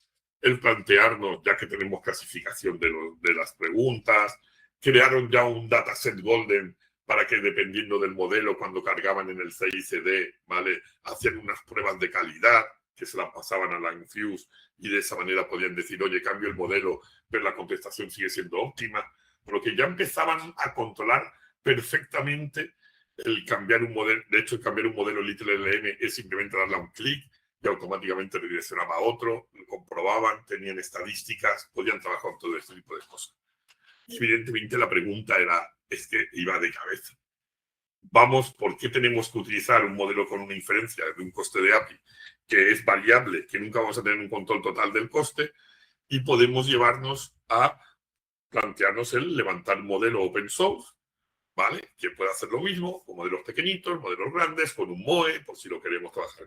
el plantearnos, ya que tenemos clasificación de las preguntas, crearon ya un dataset golden para que dependiendo del modelo, cuando cargaban en el CICD, ¿vale? Hacían unas pruebas de calidad que se las pasaban a la Infuse y de esa manera podían decir, oye, cambio el modelo, pero la contestación sigue siendo óptima. Por lo que ya empezaban a controlar perfectamente el cambiar un modelo. De hecho, el cambiar un modelo LittleLM es simplemente darle a un clic y automáticamente redireccionaba a otro, lo comprobaban, tenían estadísticas, podían trabajar con todo este tipo de cosas. Y evidentemente la pregunta es que iba de cabeza. Vamos, ¿por qué tenemos que utilizar un modelo con una inferencia de un coste de API que es variable, que nunca vamos a tener un control total del coste? Y podemos llevarnos a plantearnos el levantar un modelo open source, ¿vale? Que pueda hacer lo mismo con modelos pequeñitos, modelos grandes, con un MOE, por si lo queremos trabajar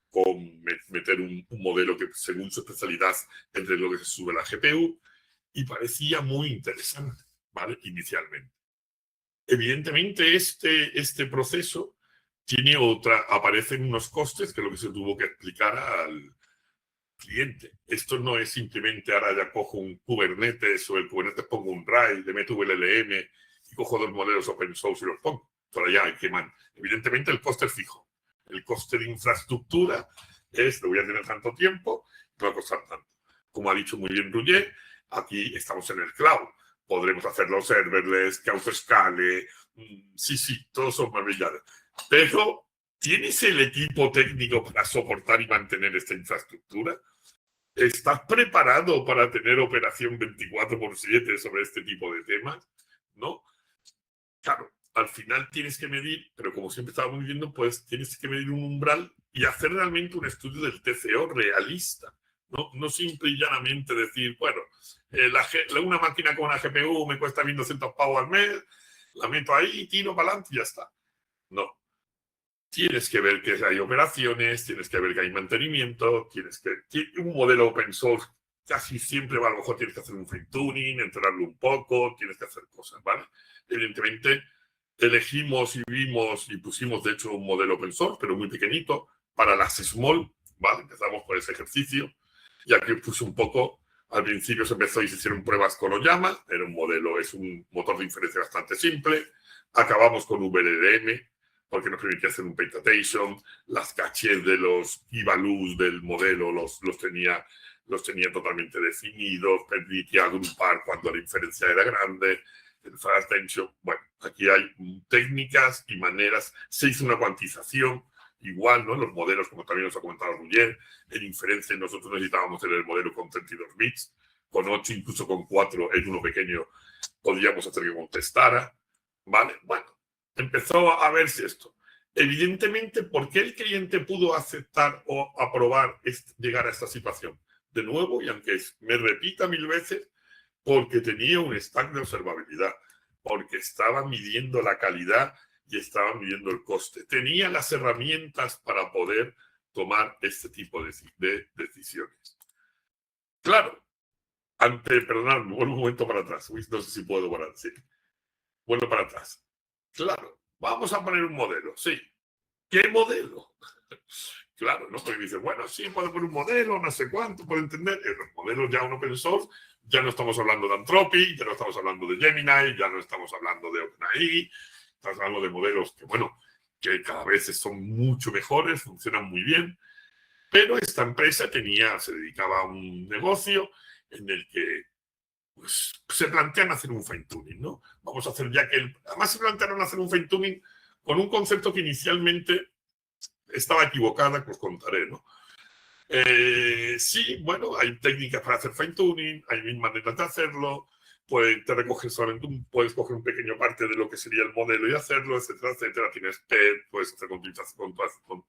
con meter un modelo que según su especialidad entre lo que se sube a la GPU, y parecía muy interesante, ¿vale? Inicialmente. Evidentemente, este proceso aparecen unos costes que es lo que se tuvo que explicar al cliente. Esto no es simplemente ahora ya cojo un Kubernetes o el Kubernetes pongo un RAID, le meto VLLM y cojo dos modelos open source y los pongo. Por allá hay que Evidentemente el coste es fijo. El coste de infraestructura es, lo voy a tener tanto tiempo, me va a costar tanto. Como ha dicho muy bien Roger, aquí estamos en el cloud. Podremos hacerlo serverless, que autoescale. Sí, todos son maravillas. Pero, ¿tienes el equipo técnico para soportar y mantener esta infraestructura? ¿Estás preparado para tener operación 24/7 sobre este tipo de temas? ¿No? Claro, al final tienes que medir, pero como siempre estábamos viendo, pues tienes que medir un umbral y hacer realmente un estudio del TCO realista. No simple y llanamente decir, bueno, una máquina con una GPU me cuesta 1.200 pavos al mes, la meto ahí, tiro para adelante y ya está. No. Tienes que ver que hay operaciones, tienes que ver que hay mantenimiento, un modelo open source casi siempre a lo mejor tienes que hacer un fine tuning, entrenarlo un poco, tienes que hacer cosas, ¿vale? Evidentemente, elegimos y vimos y pusimos, de hecho, un modelo open source, pero muy pequeñito, para las small, ¿vale? Empezamos por ese ejercicio. Y aquí puse un poco, al principio se empezó y se hicieron pruebas con Oyama, era un modelo, es un motor de inferencia bastante simple. Acabamos con VLDM, porque nos permitía hacer un penetration, las cachés de los key-values del modelo los tenía totalmente definidos, permitía agrupar cuando la inferencia era grande, el fast attention. Bueno, aquí hay técnicas y maneras. Se hizo una cuantización, igual, ¿no? Los modelos, como también nos ha comentado Roger, en inferencia nosotros necesitábamos tener el modelo con 32 bits, con 8, incluso con 4 en uno pequeño podíamos hacer que contestara, ¿vale? Bueno, empezó a verse esto. Evidentemente, ¿por qué el cliente pudo aceptar o aprobar llegar a esta situación? De nuevo, y aunque me repita 1000 veces, porque tenía un stack de observabilidad, porque estaba midiendo la calidad y estaba midiendo el coste. Tenía las herramientas para poder tomar este tipo de decisiones. Claro, perdonadme, vuelvo un momento para atrás. No sé si puedo parar, sí. Vuelvo para atrás. Claro, vamos a poner un modelo, sí. ¿Qué modelo? Claro, ¿no? Porque dice, bueno, sí, puedo poner un modelo, no sé cuánto, puedo entender. En los modelos ya un open source, ya no estamos hablando de Anthropic, ya no estamos hablando de Gemini, ya no estamos hablando de OpenAI, estamos hablando de modelos que, bueno, que cada vez son mucho mejores, funcionan muy bien, pero esta empresa se dedicaba a un negocio en el que pues, se plantean hacer un fine tuning, ¿no? Vamos a hacer además se plantearon hacer un fine tuning con un concepto que inicialmente estaba equivocada, que os contaré, ¿no? Sí, bueno, hay técnicas para hacer fine tuning, hay mil maneras de hacerlo, puedes coger un pequeño parte de lo que sería el modelo y hacerlo, etcétera, etcétera. Tienes PET, puedes hacer con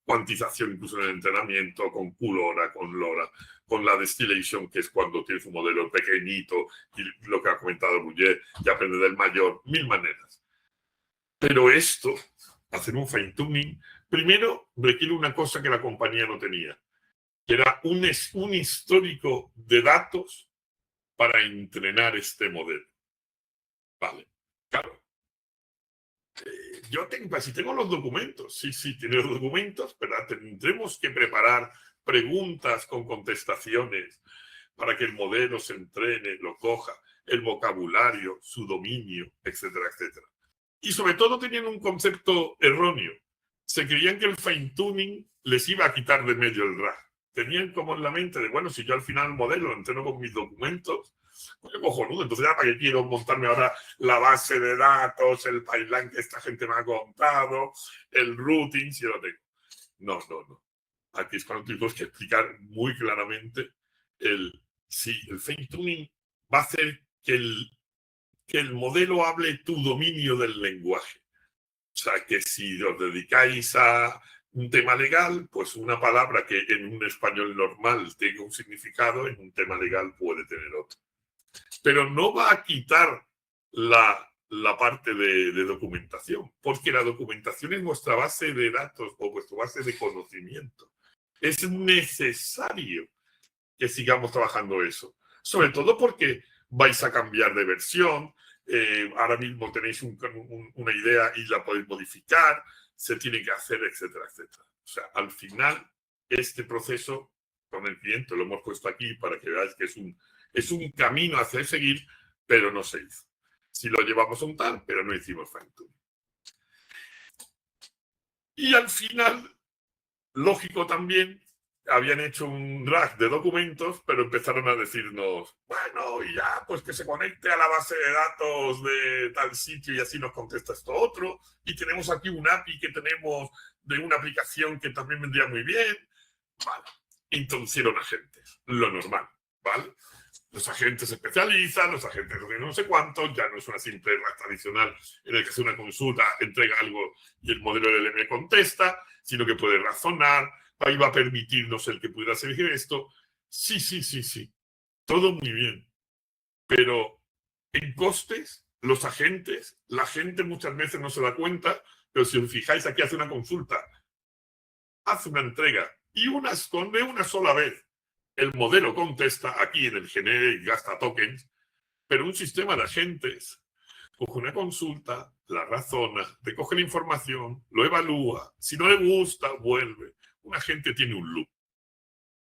cuantización incluso en el entrenamiento, con QLoRa, con LoRa, con la distillation, que es cuando tienes un modelo pequeñito y lo que ha comentado Roger, y aprende del mayor, mil maneras. Pero esto, hacer un fine tuning, primero requiere una cosa que la compañía no tenía, que era un histórico de datos para entrenar este modelo. Vale, claro. Si tengo los documentos, sí, tiene los documentos, pero tendremos que preparar preguntas con contestaciones para que el modelo se entrene, lo coja, el vocabulario, su dominio, etcétera, etcétera. Y sobre todo tenían un concepto erróneo. Se creían que el fine tuning les iba a quitar de medio el RAG. Tenían como en la mente de, bueno, si yo al final el modelo lo entreno con mis documentos, pues cojonudo, entonces ya para qué quiero montarme ahora la base de datos, el pipeline que esta gente me ha contado, el routing, si lo tengo. No. Aquí es cuando tenemos que explicar muy claramente el fine tuning va a hacer que el modelo hable tu dominio del lenguaje. O sea, que si os dedicáis a un tema legal, pues una palabra que en un español normal tenga un significado, en un tema legal puede tener otro. Pero no va a quitar la parte de documentación, porque la documentación es vuestra base de datos o vuestra base de conocimiento. Es necesario que sigamos trabajando eso, sobre todo porque vais a cambiar de versión, ahora mismo tenéis una idea y la podéis modificar, se tiene que hacer, etcétera, etcétera. O sea, al final, este proceso con el cliente lo hemos puesto aquí para que veáis que es un camino hacia seguir, pero no se hizo. Sí lo llevamos a un tal, pero no hicimos fine tuning. Y al final, lógico también, habían hecho un RAG de documentos, pero empezaron a decirnos, bueno, y ya, pues que se conecte a la base de datos de tal sitio y así nos contesta esto otro. Y tenemos aquí un API que tenemos de una aplicación que también vendría muy bien. Vale, introducieron agentes, lo normal, ¿vale? Los agentes se especializan, los agentes de no sé cuánto, ya no es una simple RAG tradicional en el que hace una consulta, entrega algo y el modelo LLM contesta, sino que puede razonar, ahí va a permitirnos el que pudiera hacer esto. Sí, sí, sí, sí, todo muy bien. Pero en costes, los agentes, la gente muchas veces no se da cuenta, pero si os fijáis, aquí hace una consulta, hace una entrega y esconde una sola vez. El modelo contesta aquí en el Generic, gasta tokens, pero un sistema de agentes coge una consulta, la razona, recoge la información, lo evalúa, si no le gusta, vuelve. Un agente tiene un loop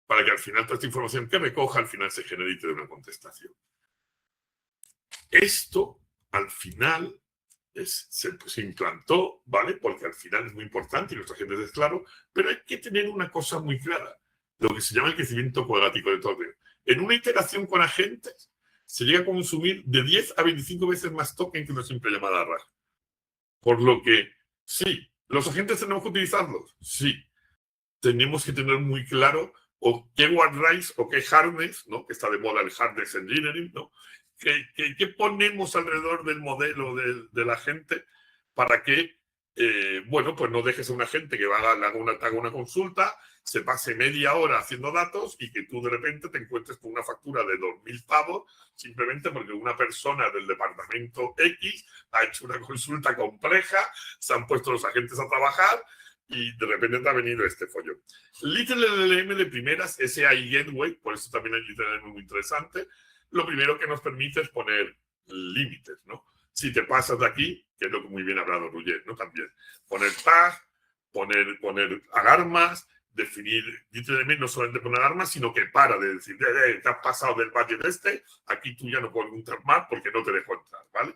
para que al final toda esta información que recoja al final se genere y te dé una contestación. Esto al final se implantó, ¿vale? Porque al final es muy importante y nuestra gente es claro, pero hay que tener una cosa muy clara, lo que se llama el crecimiento cuadrático de token. En una iteración con agentes se llega a consumir de 10 a 25 veces más token que una simple llamada RAG. Por lo que, sí, ¿los agentes tenemos que utilizarlos? Sí. Tenemos que tener muy claro o qué wardrace o qué hardness, ¿no? Que está de moda el hardness engineering, ¿no? ¿Qué ponemos alrededor del modelo de la gente para que, bueno, pues no dejes a un agente que haga una consulta, se pase media hora haciendo datos y que tú de repente te encuentres con una factura de 2.000 pavos simplemente porque una persona del departamento X ha hecho una consulta compleja, se han puesto los agentes a trabajar y de repente te ha venido este follón. LittleLLM de primeras, ese AI Gateway, por eso también el LittleLLM muy interesante, lo primero que nos permite es poner límites, ¿no? Si te pasas de aquí, que es lo que muy bien ha hablado Roger, ¿no? También poner tag, poner alarmas, definir, LittleLLM no solamente poner alarmas, sino que para de decir, te has pasado del budget aquí tú ya no puedes entrar más porque no te dejo entrar, ¿vale?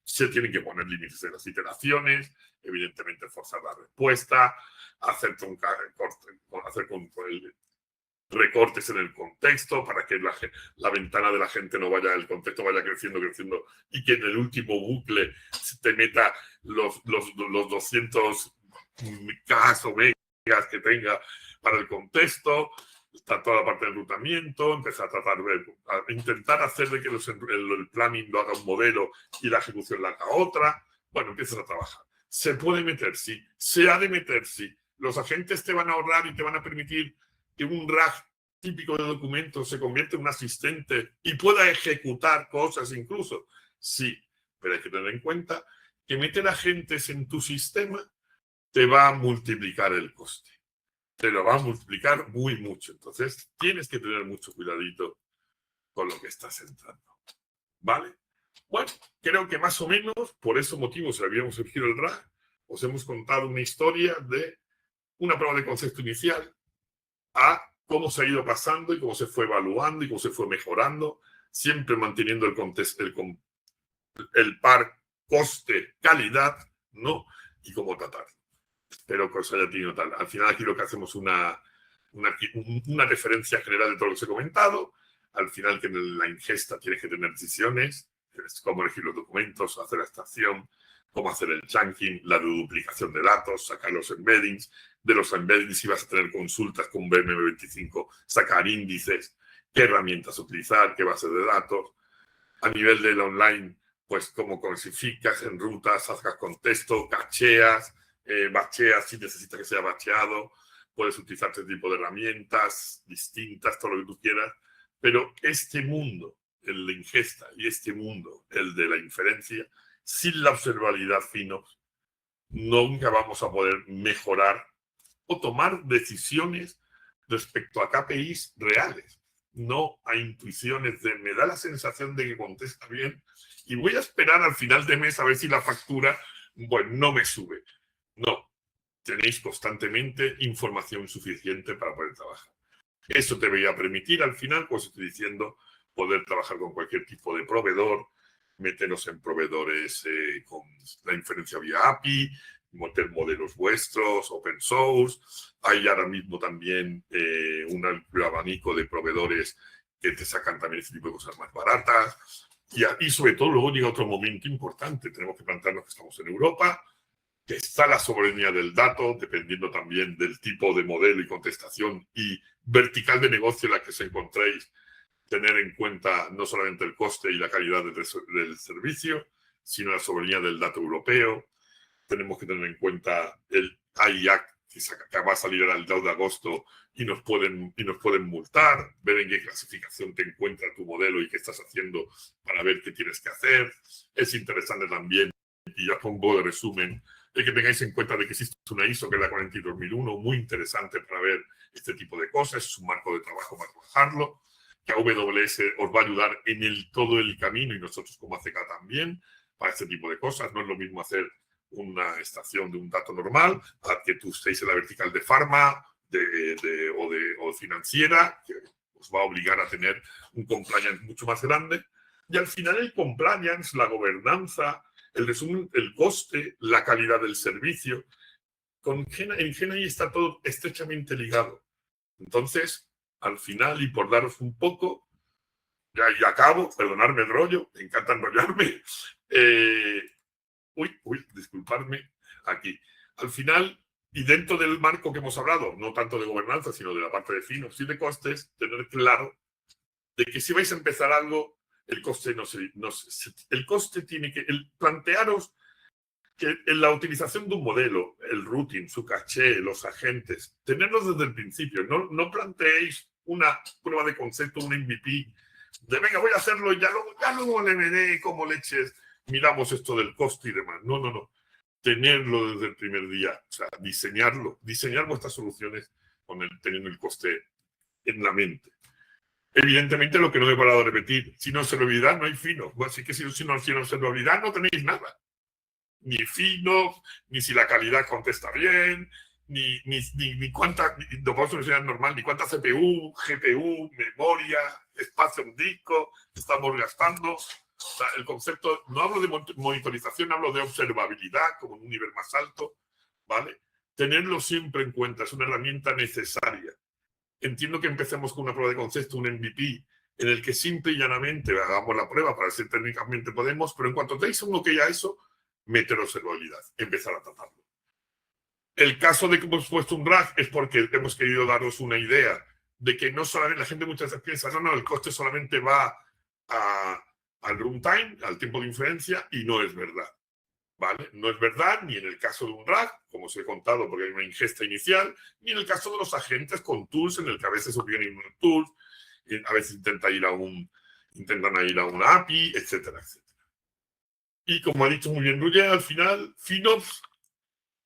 Se tienen que poner límites de las iteraciones, evidentemente forzar la respuesta, hacer recortes en el contexto para que la ventana de la gente no vaya, el contexto vaya creciendo y que en el último bucle te meta los 200 K o megas que tenga para el contexto. Está toda la parte de enrutamiento, empezar a intentar hacer de que el planning lo haga un modelo y la ejecución la haga otra. Bueno, empiezas a trabajar. Se puede meter, sí. Se ha de meter, sí. Los agentes te van a ahorrar y te van a permitir que un RAG típico de documentos se convierta en un asistente y pueda ejecutar cosas incluso. Sí, pero hay que tener en cuenta que meter agentes en tu sistema te va a multiplicar el coste. Te lo va a multiplicar muy mucho. Entonces, tienes que tener mucho cuidadito con lo que estás entrando. ¿Vale? Bueno, creo que más o menos por esos motivos habíamos elegido el RAG. Os hemos contado una historia de una prueba de concepto inicial a cómo se ha ido pasando y cómo se fue evaluando y cómo se fue mejorando, siempre manteniendo el par coste-calidad, ¿no? Y cómo tratarlo. Espero que os haya tenido tal. Al final aquí lo que hacemos es una referencia general de todo lo que os he comentado. Al final que en la ingesta tienes que tener decisiones, cómo elegir los documentos, hacer la extracción, cómo hacer el chunking, la duplicación de datos, sacar los embeddings. De los embeddings, si vas a tener consultas con BM25, sacar índices, qué herramientas utilizar, qué base de datos. A nivel del online, pues cómo clasificas en rutas, sacas contexto, cacheas, bacheas si necesitas que sea bacheado, puedes utilizar este tipo de herramientas distintas, todo lo que tú quieras, pero este mundo, el de ingesta, y este mundo, el de la inferencia, sin la observabilidad finos, nunca vamos a poder mejorar o tomar decisiones respecto a KPIs reales, no a intuiciones de me da la sensación de que contesta bien y voy a esperar al final de mes a ver si la factura, bueno, no me sube. No, tenéis constantemente información suficiente para poder trabajar. Eso te va a permitir al final, pues estoy diciendo, poder trabajar con cualquier tipo de proveedor, meternos en proveedores con la inferencia vía API, meter modelos vuestros, open source. Hay ahora mismo también un amplio abanico de proveedores que te sacan también ese tipo de cosas más baratas. Y sobre todo luego llega otro momento importante. Tenemos que plantearnos que estamos en Europa, que está la soberanía del dato, dependiendo también del tipo de modelo y contestación y vertical de negocio en la que os encontréis, tener en cuenta no solamente el coste y la calidad del servicio, sino la soberanía del dato europeo. Tenemos que tener en cuenta el AI Act que va a salir el 2 de agosto y nos pueden multar, ver en qué clasificación te encuentra tu modelo y qué estás haciendo para ver qué tienes que hacer. Es interesante también, y ya pongo de resumen, de que tengáis en cuenta de que existe una ISO que es la 42001, muy interesante para ver este tipo de cosas, es un marco de trabajo para trabajarlo, que AWS os va a ayudar en todo el camino y nosotros como ACK también, para este tipo de cosas. No es lo mismo hacer una estación de un dato normal a que tú estéis en la vertical de farma o financiera, que os va a obligar a tener un compliance mucho más grande. Y al final el compliance, la gobernanza, el resumen, el coste, la calidad del servicio, en GenAI está todo estrechamente ligado. Entonces, al final, y por daros un poco, ya acabo, perdonadme el rollo, me encanta enrollarme. Disculpadme, aquí. Al final, y dentro del marco que hemos hablado, no tanto de gobernanza, sino de la parte de finos y de costes, tener claro de que si vais a empezar algo, el coste el coste tiene que plantearos que en la utilización de un modelo, el routing, su caché, los agentes, tenerlos desde el principio. No planteéis una prueba de concepto, un MVP, de venga, voy a hacerlo y ya luego le veré cómo leches miramos esto del coste y demás. No. Tenerlo desde el primer día, o sea, diseñar vuestras soluciones teniendo el coste en la mente. Evidentemente, lo que no he parado de repetir, sin observabilidad no hay fino. Así que sin observabilidad no tenéis nada. Ni fino, ni si la calidad contesta bien, ni cuánta, lo podemos enseñar normal, ni cuánta CPU, GPU, memoria, espacio en disco estamos gastando. O sea, el concepto, no hablo de monitorización, hablo de observabilidad como un nivel más alto, ¿vale? Tenerlo siempre en cuenta, es una herramienta necesaria. Entiendo que empecemos con una prueba de concepto, un MVP, en el que simple y llanamente hagamos la prueba para ver si técnicamente podemos, pero en cuanto tenéis un OK a eso, meter observabilidad, empezar a tratarlo. El caso de que hemos puesto un RAG es porque hemos querido daros una idea de que no solamente la gente muchas veces piensa, no, el coste solamente va al runtime, al tiempo de inferencia, y no es verdad. ¿Vale? No es verdad ni en el caso de un RAG, como os he contado, porque hay una ingesta inicial, ni en el caso de los agentes con tools, en el que a veces obtienen un tool, a veces intentan ir a una API, etcétera, etcétera. Y como ha dicho muy bien Ruye, al final, FinOps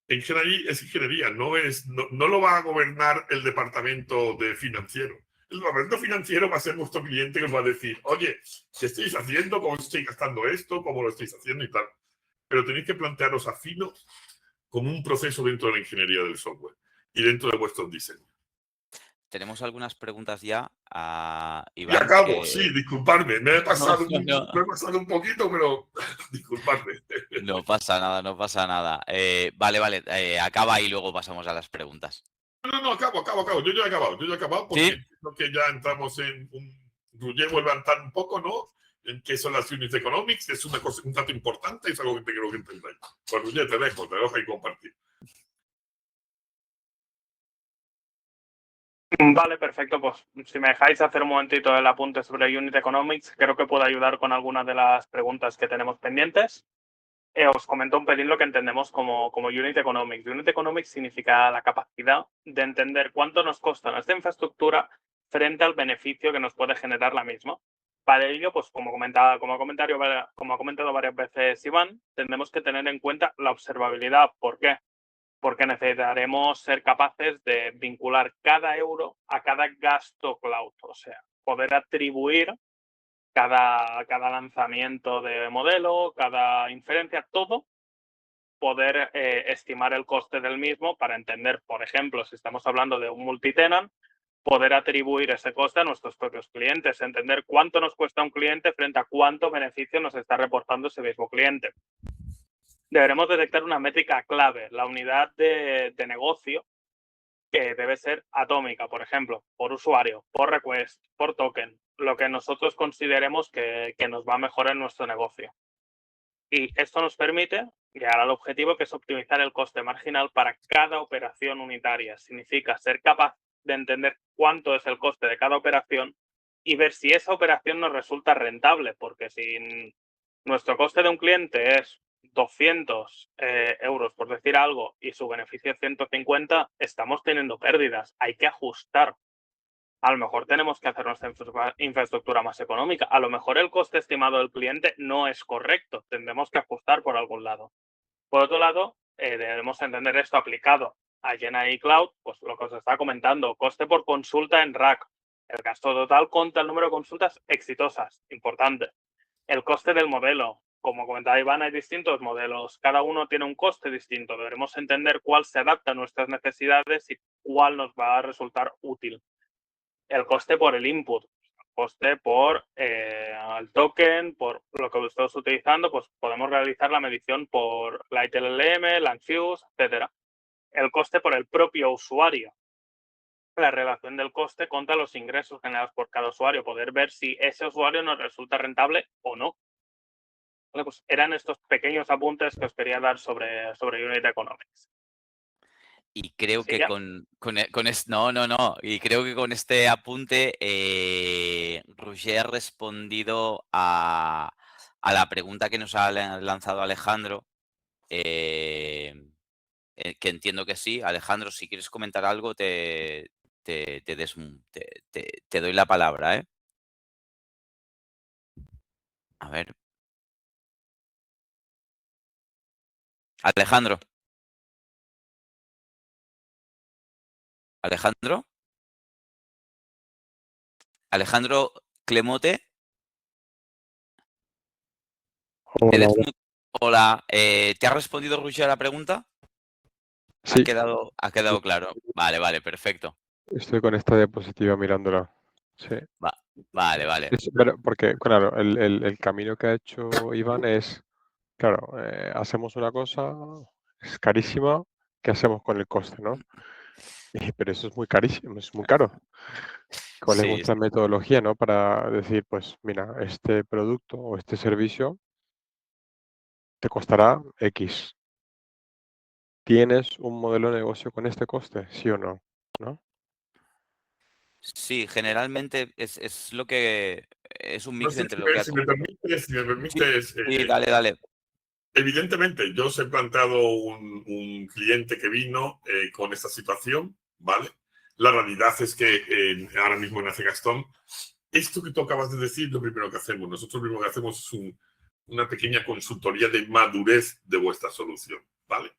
en GenAI es ingeniería, no lo va a gobernar el departamento de financiero. El departamento financiero va a ser vuestro cliente que os va a decir, oye, ¿qué estáis haciendo? ¿Cómo estáis gastando esto? ¿Cómo lo estáis haciendo? Y tal. Pero tenéis que plantearos a fino como un proceso dentro de la ingeniería del software y dentro de vuestros diseños. Tenemos algunas preguntas ya a Y Iván. acabo, sí, disculpadme, me he pasado No. un poquito, pero disculpadme. No pasa nada, no pasa nada. Vale, acaba y luego pasamos a las preguntas. No, acabo. Yo ya he acabado porque ¿Sí? creo que ya entramos en Ruye vuelve a entrar un poco, ¿no? En qué son las unit economics, que es un dato importante, es algo que creo que entendáis. Pues Ruye, te dejo ahí compartir. Vale, perfecto. Pues si me dejáis hacer un momentito el apunte sobre Unit Economics, creo que puedo ayudar con algunas de las preguntas que tenemos pendientes. Os comento un pelín lo que entendemos como Unit Economics. Unit Economics significa la capacidad de entender cuánto nos cuesta nuestra infraestructura frente al beneficio que nos puede generar la misma. Para ello, pues como ha comentado varias veces Iván, tendremos que tener en cuenta la observabilidad. ¿Por qué? Porque necesitaremos ser capaces de vincular cada euro a cada gasto cloud, o sea, poder atribuir cada lanzamiento de modelo, cada inferencia, todo, poder estimar el coste del mismo para entender, por ejemplo, si estamos hablando de un multitenant, poder atribuir ese coste a nuestros propios clientes, entender cuánto nos cuesta un cliente frente a cuánto beneficio nos está reportando ese mismo cliente. deberemos detectar una métrica clave, la unidad de negocio, que debe ser atómica, por ejemplo, por usuario, por request, por token, lo que nosotros consideremos que nos va a mejorar en nuestro negocio. Y esto nos permite llegar al objetivo, que es optimizar el coste marginal para cada operación unitaria. Significa ser capaz de entender cuánto es el coste de cada operación y ver si esa operación nos resulta rentable, porque si nuestro coste de un cliente es 200 euros, por decir algo, y su beneficio es 150, estamos teniendo pérdidas. Hay que ajustar. A lo mejor tenemos que hacer nuestra infraestructura más económica. A lo mejor el coste estimado del cliente no es correcto. Tendremos que ajustar por algún lado. Por otro lado, debemos entender esto aplicado a GenAI Cloud, pues lo que os está comentando, coste por consulta en RAC. El gasto total contra el número de consultas exitosas, importante. El coste del modelo. Como comentaba Iván, hay distintos modelos. Cada uno tiene un coste distinto. Deberemos entender cuál se adapta a nuestras necesidades y cuál nos va a resultar útil. El coste por el input, coste por el token, por lo que estamos utilizando, pues podemos realizar la medición por Light LLM, Langfuse, etcétera. El coste por el propio usuario, la relación del coste contra los ingresos generados por cada usuario, poder ver si ese usuario nos resulta rentable o no. Bueno, pues eran estos pequeños apuntes que os quería dar sobre Unit Economics. Y creo Sí, que ya. no. Y creo que con este apunte Roger ha respondido a la pregunta que nos ha lanzado Alejandro. Que entiendo que sí. Alejandro, si quieres comentar algo, te doy la palabra, ¿eh? A ver. Alejandro. Alejandro. Alejandro Clemote. Hola, hola. Hola. ¿Te ha respondido Roger a la pregunta? Sí, Ha quedado claro. Vale, perfecto. estoy con esta diapositiva mirándola. Sí. Vale. Pero porque, claro, el camino que ha hecho Iván es, claro, hacemos una cosa, es carísima, ¿qué hacemos con el coste, no? Pero eso es muy carísimo, es muy caro. ¿Cuál es Sí, vuestra metodología, no? Para decir, pues, mira, este producto o este servicio te costará X. ¿Tienes un modelo de negocio con este coste? ¿Sí o no? ¿No? sí, generalmente es lo que es un No mix sé entre lo que ha si me Sí, permites, sí, dale. evidentemente, yo os he planteado un cliente que vino con esta situación, ¿vale? La realidad es que ahora mismo en Acegastón, esto que tú acabas de decir, lo primero que hacemos. Nosotros lo primero que hacemos es una pequeña consultoría de madurez de vuestra solución, ¿vale?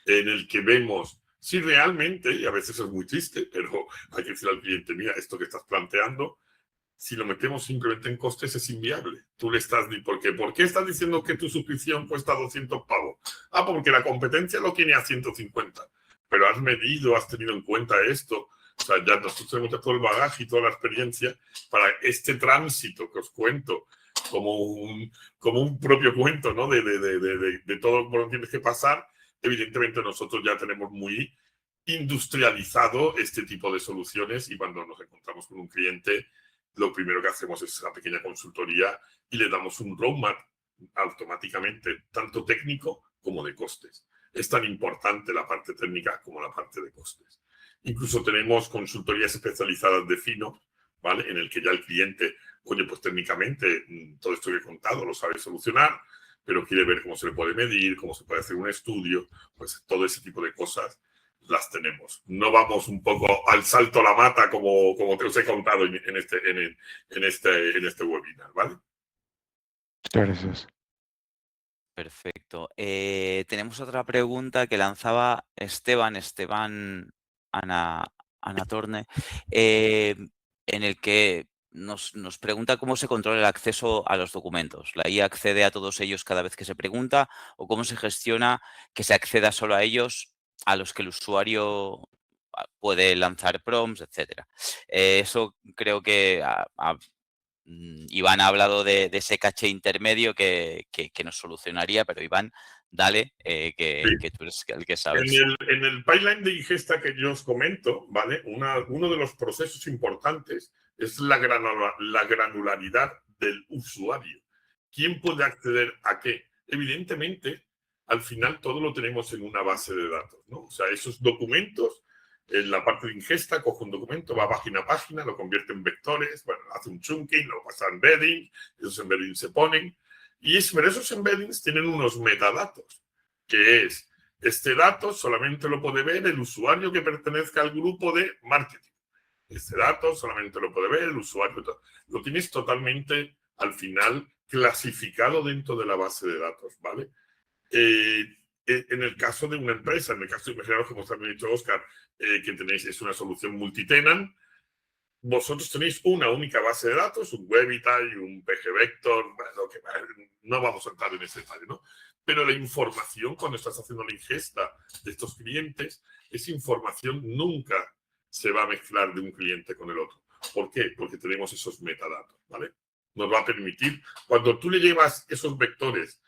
En el que vemos si realmente, y a veces es muy triste, pero hay que decir al cliente, mira, esto que estás planteando, si lo metemos simplemente en costes es inviable. Tú le estás diciendo, ¿por qué estás diciendo que tu suscripción cuesta 200 pavos? Ah, porque la competencia lo tiene a 150. Pero has medido, has tenido en cuenta esto. O sea, ya nosotros tenemos todo el bagaje y toda la experiencia para este tránsito que os cuento, como un propio cuento, ¿no? De todo por lo que tienes que pasar. Evidentemente nosotros ya tenemos muy industrializado este tipo de soluciones y cuando nos encontramos con un cliente, lo primero que hacemos es una pequeña consultoría y le damos un roadmap automáticamente, tanto técnico como de costes. Es tan importante la parte técnica como la parte de costes. Incluso tenemos consultorías especializadas de fino, ¿vale? En el que ya el cliente, oye, pues técnicamente todo esto que he contado lo sabe solucionar, pero quiere ver cómo se le puede medir, cómo se puede hacer un estudio, pues todo ese tipo de cosas las tenemos. No vamos un poco al salto a la mata como te os he contado en este webinar, ¿vale? Muchas gracias. Perfecto. Tenemos otra pregunta que lanzaba Esteban Anatorne, en el que nos pregunta cómo se controla el acceso a los documentos. ¿La IA accede a todos ellos cada vez que se pregunta o cómo se gestiona que se acceda solo a ellos a los que el usuario puede lanzar prompts, etcétera? Eso creo que Iván ha hablado de ese caché intermedio que nos solucionaría, pero Iván, dale, que Sí. tú eres el que sabes. En el pipeline de ingesta que yo os comento, ¿vale? Uno de los procesos importantes es la granularidad del usuario. ¿Quién puede acceder a qué? Evidentemente, al final todo lo tenemos en una base de datos, ¿no? O sea, esos documentos, en la parte de ingesta, coge un documento, va página a página, lo convierte en vectores, bueno, hace un chunking, lo pasa a embedding, esos embeddings se ponen, pero esos embeddings tienen unos metadatos, que es: este dato solamente lo puede ver el usuario que pertenezca al grupo de marketing. Este dato solamente lo puede ver el usuario. Lo tienes totalmente, al final, clasificado dentro de la base de datos, ¿vale? En el caso de una empresa, en el caso de, imaginaros, como también ha dicho Óscar, que tenéis, es una solución multitenant, vosotros tenéis una única base de datos, un Webita y un pgvector, no vamos a entrar en ese detalle, ¿no? Pero la información, cuando estás haciendo la ingesta de estos clientes, esa información nunca se va a mezclar de un cliente con el otro. ¿Por qué? Porque tenemos esos metadatos, ¿vale? Nos va a permitir, cuando tú le llevas esos vectores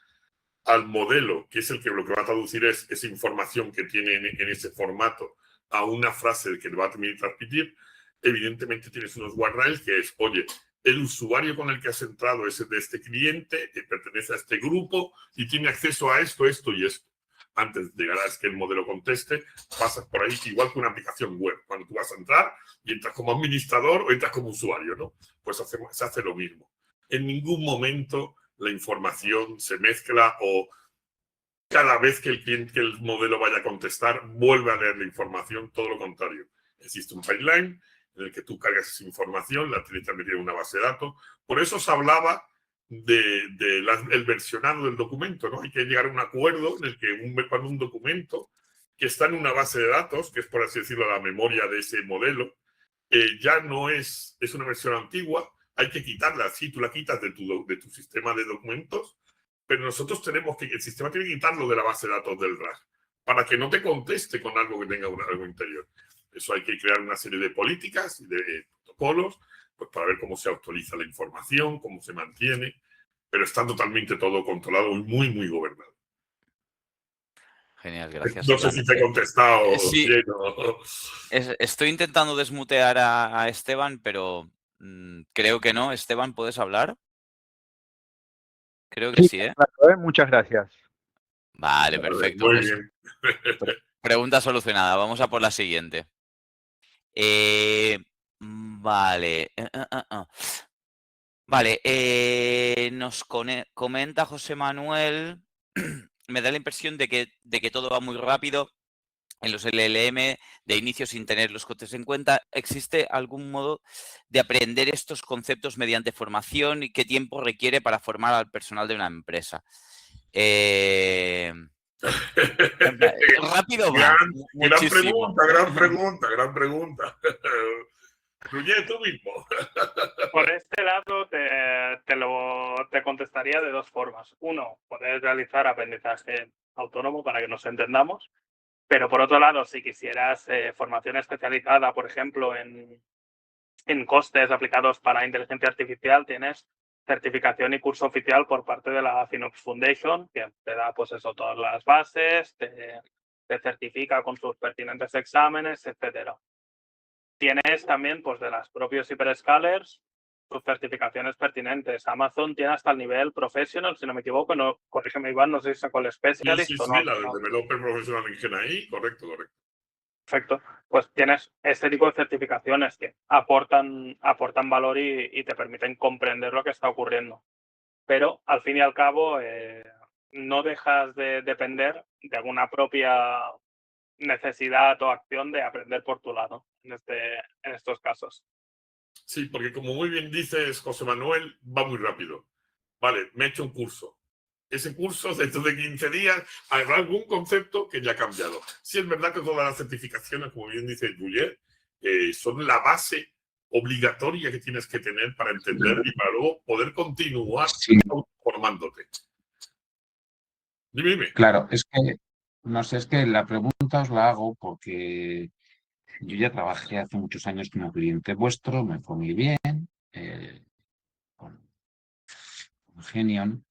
al modelo, que es el que lo que va a traducir es esa información que tiene en ese formato a una frase que le va a transmitir, evidentemente tienes unos guardrails que es: oye, el usuario con el que has entrado es de este cliente, que pertenece a este grupo y tiene acceso a esto, esto y esto. Antes de llegar a que el modelo conteste, pasas por ahí igual que una aplicación web. Cuando tú vas a entrar y entras como administrador o entras como usuario, ¿no? Pues se hace lo mismo. En ningún momento la información se mezcla o cada vez que el modelo vaya a contestar, vuelve a leer la información, todo lo contrario. Existe un pipeline en el que tú cargas esa información, la tienes metida en una base de datos. Por eso se hablaba del versionado del documento, ¿no? Hay que llegar a un acuerdo en el que cuando un documento que está en una base de datos, que es, por así decirlo, la memoria de ese modelo, ya no es una versión antigua, hay que quitarla. Sí, tú la quitas de tu sistema de documentos, pero nosotros tenemos que, el sistema tiene que quitarlo de la base de datos del RAS para que no te conteste con algo que tenga algo interior. Eso hay que crear una serie de políticas y de protocolos, pues para ver cómo se actualiza la información, cómo se mantiene, pero está totalmente todo controlado y muy, muy gobernado. Genial, gracias, No sé Iván. si te he contestado. Sí, ¿no? estoy intentando desmutear a Esteban, pero creo que no. Esteban, ¿puedes hablar? Creo que sí, ¿eh? Claro, muchas gracias. Vale, Vale, perfecto. muy Pues bien. pregunta solucionada. Vamos a por la siguiente. Vale. Vale, nos comenta José Manuel, me da la impresión de que todo va muy rápido en los LLM de inicio sin tener los costes en cuenta. ¿Existe algún modo de aprender estos conceptos mediante formación y qué tiempo requiere para formar al personal de una empresa? Rápido va, muchísimo. Gran pregunta. Fluye tú mismo. Por este lado te contestaría de dos formas. Uno, poder realizar aprendizaje autónomo para que nos entendamos. Pero por otro lado, si quisieras formación especializada, por ejemplo, en costes aplicados para inteligencia artificial, tienes certificación y curso oficial por parte de la Finops Foundation, que te da pues eso, todas las bases, te certifica con sus pertinentes exámenes, etcétera. Tienes también pues de las propios hyperscalers sus certificaciones pertinentes. Amazon tiene hasta el nivel professional, si no me equivoco, no, corrígeme Iván, no sé si sacó el specialist Sí, o no. la del developer profesional en GNI, correcto. Perfecto. Pues tienes este tipo de certificaciones que aportan valor y te permiten comprender lo que está ocurriendo. Pero al fin y al cabo no dejas de depender de alguna propia necesidad o acción de aprender por tu lado en estos casos. Sí, porque como muy bien dices, José Manuel, va muy rápido. Vale, me he hecho un curso. Ese curso, dentro de 15 días, habrá algún concepto que ya ha cambiado. Sí, es verdad que todas las certificaciones, como bien dice Juliet, son la base obligatoria que tienes que tener para entender y para luego poder continuar formándote. Dime. Claro, es que, no sé, es que la pregunta os la hago porque yo ya trabajé hace muchos años como cliente vuestro, me fue muy bien, con Genion.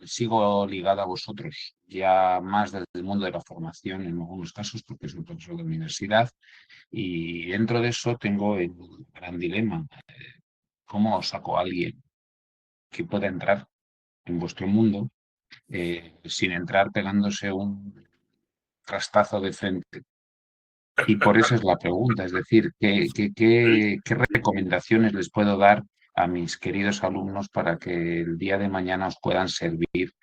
sigo ligado a vosotros ya más desde el mundo de la formación en algunos casos, porque soy profesor de universidad, y dentro de eso tengo el gran dilema. ¿Cómo saco a alguien que pueda entrar en vuestro mundo sin entrar pegándose un trastazo de frente? Y por eso es la pregunta, es decir, ¿qué recomendaciones les puedo dar a mis queridos alumnos para que el día de mañana os puedan servir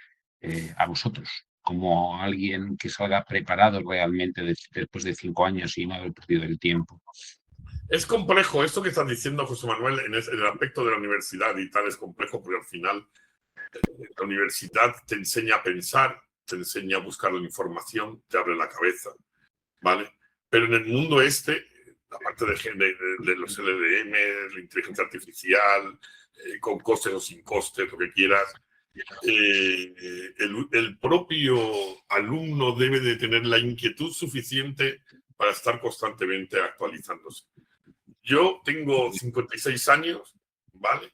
a vosotros, como alguien que salga preparado realmente después de 5 años y no haber perdido el tiempo? Es complejo esto que estás diciendo, José Manuel, en el aspecto de la universidad y tal, es complejo porque al final la universidad te enseña a pensar, te enseña a buscar la información, te abre la cabeza, ¿vale? Pero en el mundo aparte de los LLM, la inteligencia artificial, con costes o sin costes, lo que quieras, el propio alumno debe de tener la inquietud suficiente para estar constantemente actualizándose. Yo tengo 56 años, ¿vale?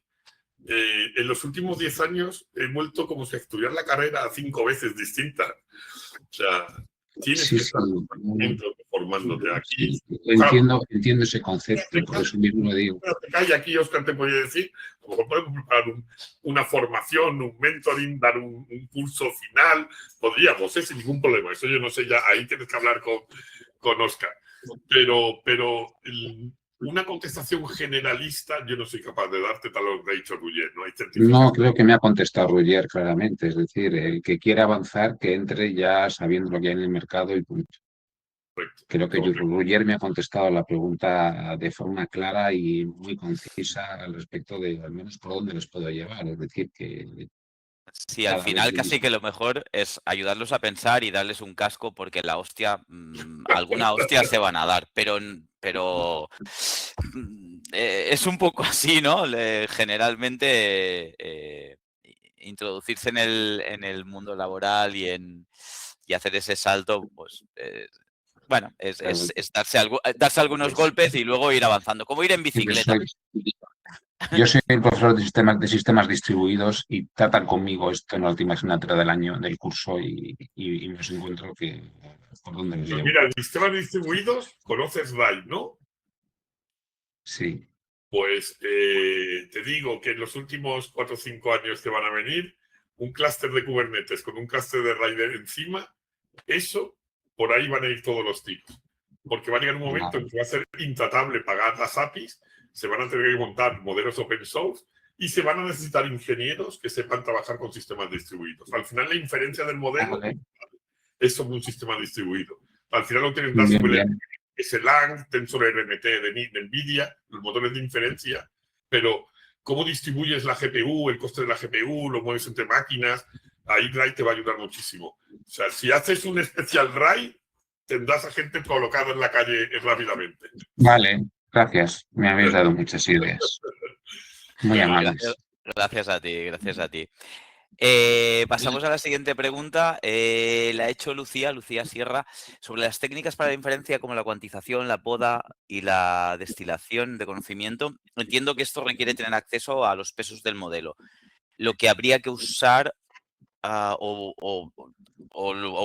En los últimos 10 años he vuelto como si a estudiar la carrera 5 veces distintas. O sea, tienes que estar formándote aquí. Sí, entiendo ese concepto, por eso mismo lo digo. Aquí Óscar te podría decir, a lo mejor podemos preparar una formación, un mentoring, dar un curso final, podríamos, sin ningún problema. Eso yo no sé, ya ahí tienes que hablar con Óscar. Pero una contestación generalista yo no soy capaz de darte, tal lo que ha dicho Ruggier, ¿no? No, creo que me ha contestado Ruggier claramente, es decir, el que quiera avanzar, que entre ya sabiendo lo que hay en el mercado y punto. Correcto. Creo que Ruggier me ha contestado la pregunta de forma clara y muy concisa al respecto de al menos por dónde les puedo llevar, es decir, que... Sí, al final casi que lo mejor es ayudarlos a pensar y darles un casco porque la hostia, alguna hostia se van a dar, pero es un poco así, ¿no? Generalmente introducirse en el mundo laboral y hacer ese salto, pues bueno, es darse algunos golpes y luego ir avanzando, como ir en bicicleta. Yo soy el profesor de sistemas distribuidos y tratan conmigo esto en la última asignatura del año del curso y me os encuentro que por dónde les llevo. Mira, sistemas distribuidos, conoces RAID, ¿no? Sí. Pues te digo que en los últimos 4 o 5 años que van a venir, un clúster de Kubernetes con un clúster de RAID encima, eso, por ahí van a ir todos los tiros. Porque va a llegar un momento en que va a ser intratable pagar las APIs, se van a tener que montar modelos open source y se van a necesitar ingenieros que sepan trabajar con sistemas distribuidos. Al final, la inferencia del modelo es sobre un sistema distribuido. Al final lo tienen sobre SLang, TensorRT de NVIDIA, los motores de inferencia, pero cómo distribuyes la GPU, el coste de la GPU, lo mueves entre máquinas, ahí RAID te va a ayudar muchísimo. O sea, si haces un especial RAID, tendrás a gente colocada en la calle rápidamente. Vale, gracias. Me habéis dado muchas ideas. Muy amables. Gracias a ti, gracias a ti. Pasamos a la siguiente pregunta. La ha hecho Lucía Sierra, sobre las técnicas para la inferencia como la cuantización, la poda y la destilación de conocimiento. Entiendo que esto requiere tener acceso a los pesos del modelo. Lo que habría que usar o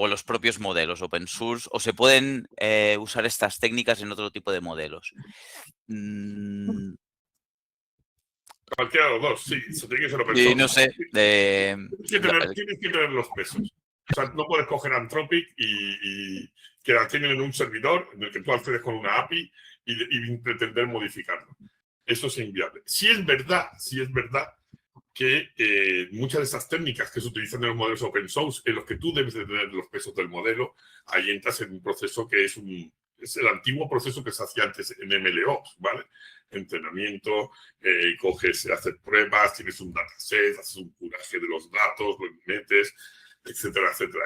los propios modelos open source, o se pueden usar estas técnicas en otro tipo de modelos. Cualquiera de los dos, sí, eso tiene que ser open source. Sí, no sé. Tienes que tener los pesos. O sea, no puedes coger Anthropic y que la tienen en un servidor en el que tú accedes con una API y pretender modificarlo. Eso es inviable. Sí es verdad que muchas de esas técnicas que se utilizan en los modelos open source, en los que tú debes de tener los pesos del modelo, ahí entras en un proceso que es el antiguo proceso que se hacía antes en MLOps, ¿vale? Entrenamiento, haces pruebas, tienes un dataset, haces un curaje de los datos, lo metes, etcétera, etcétera.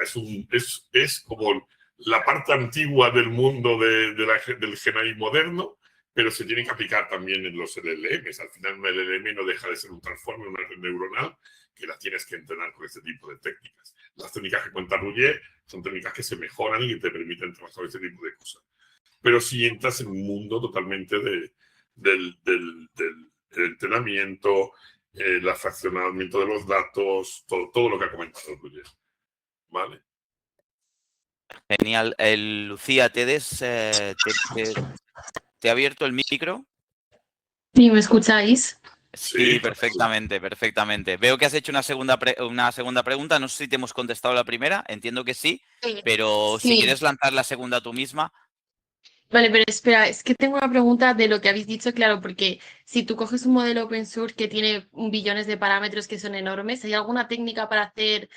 Es como la parte antigua del mundo del GNI moderno, pero se tiene que aplicar también en los LLMs. Al final, un LLM no deja de ser un transformer, una red neuronal, que la tienes que entrenar con este tipo de técnicas. Las técnicas que cuenta Ruggier son técnicas que se mejoran y que te permiten trabajar ese tipo de cosas. Pero si entras en un mundo totalmente del entrenamiento, el fraccionamiento de los datos, todo lo que ha comentado Roger. ¿Vale? Genial. Lucía, ¿te ha abierto el micro? Sí, ¿me escucháis? Sí, Sí, perfectamente, perfectamente. Veo que has hecho una segunda pregunta. No sé si te hemos contestado la primera, entiendo que sí, pero si Sí. quieres lanzar la segunda tú misma. Vale, pero espera, es que tengo una pregunta de lo que habéis dicho, claro, porque si tú coges un modelo open source que tiene billones de parámetros que son enormes, ¿hay alguna técnica para hacer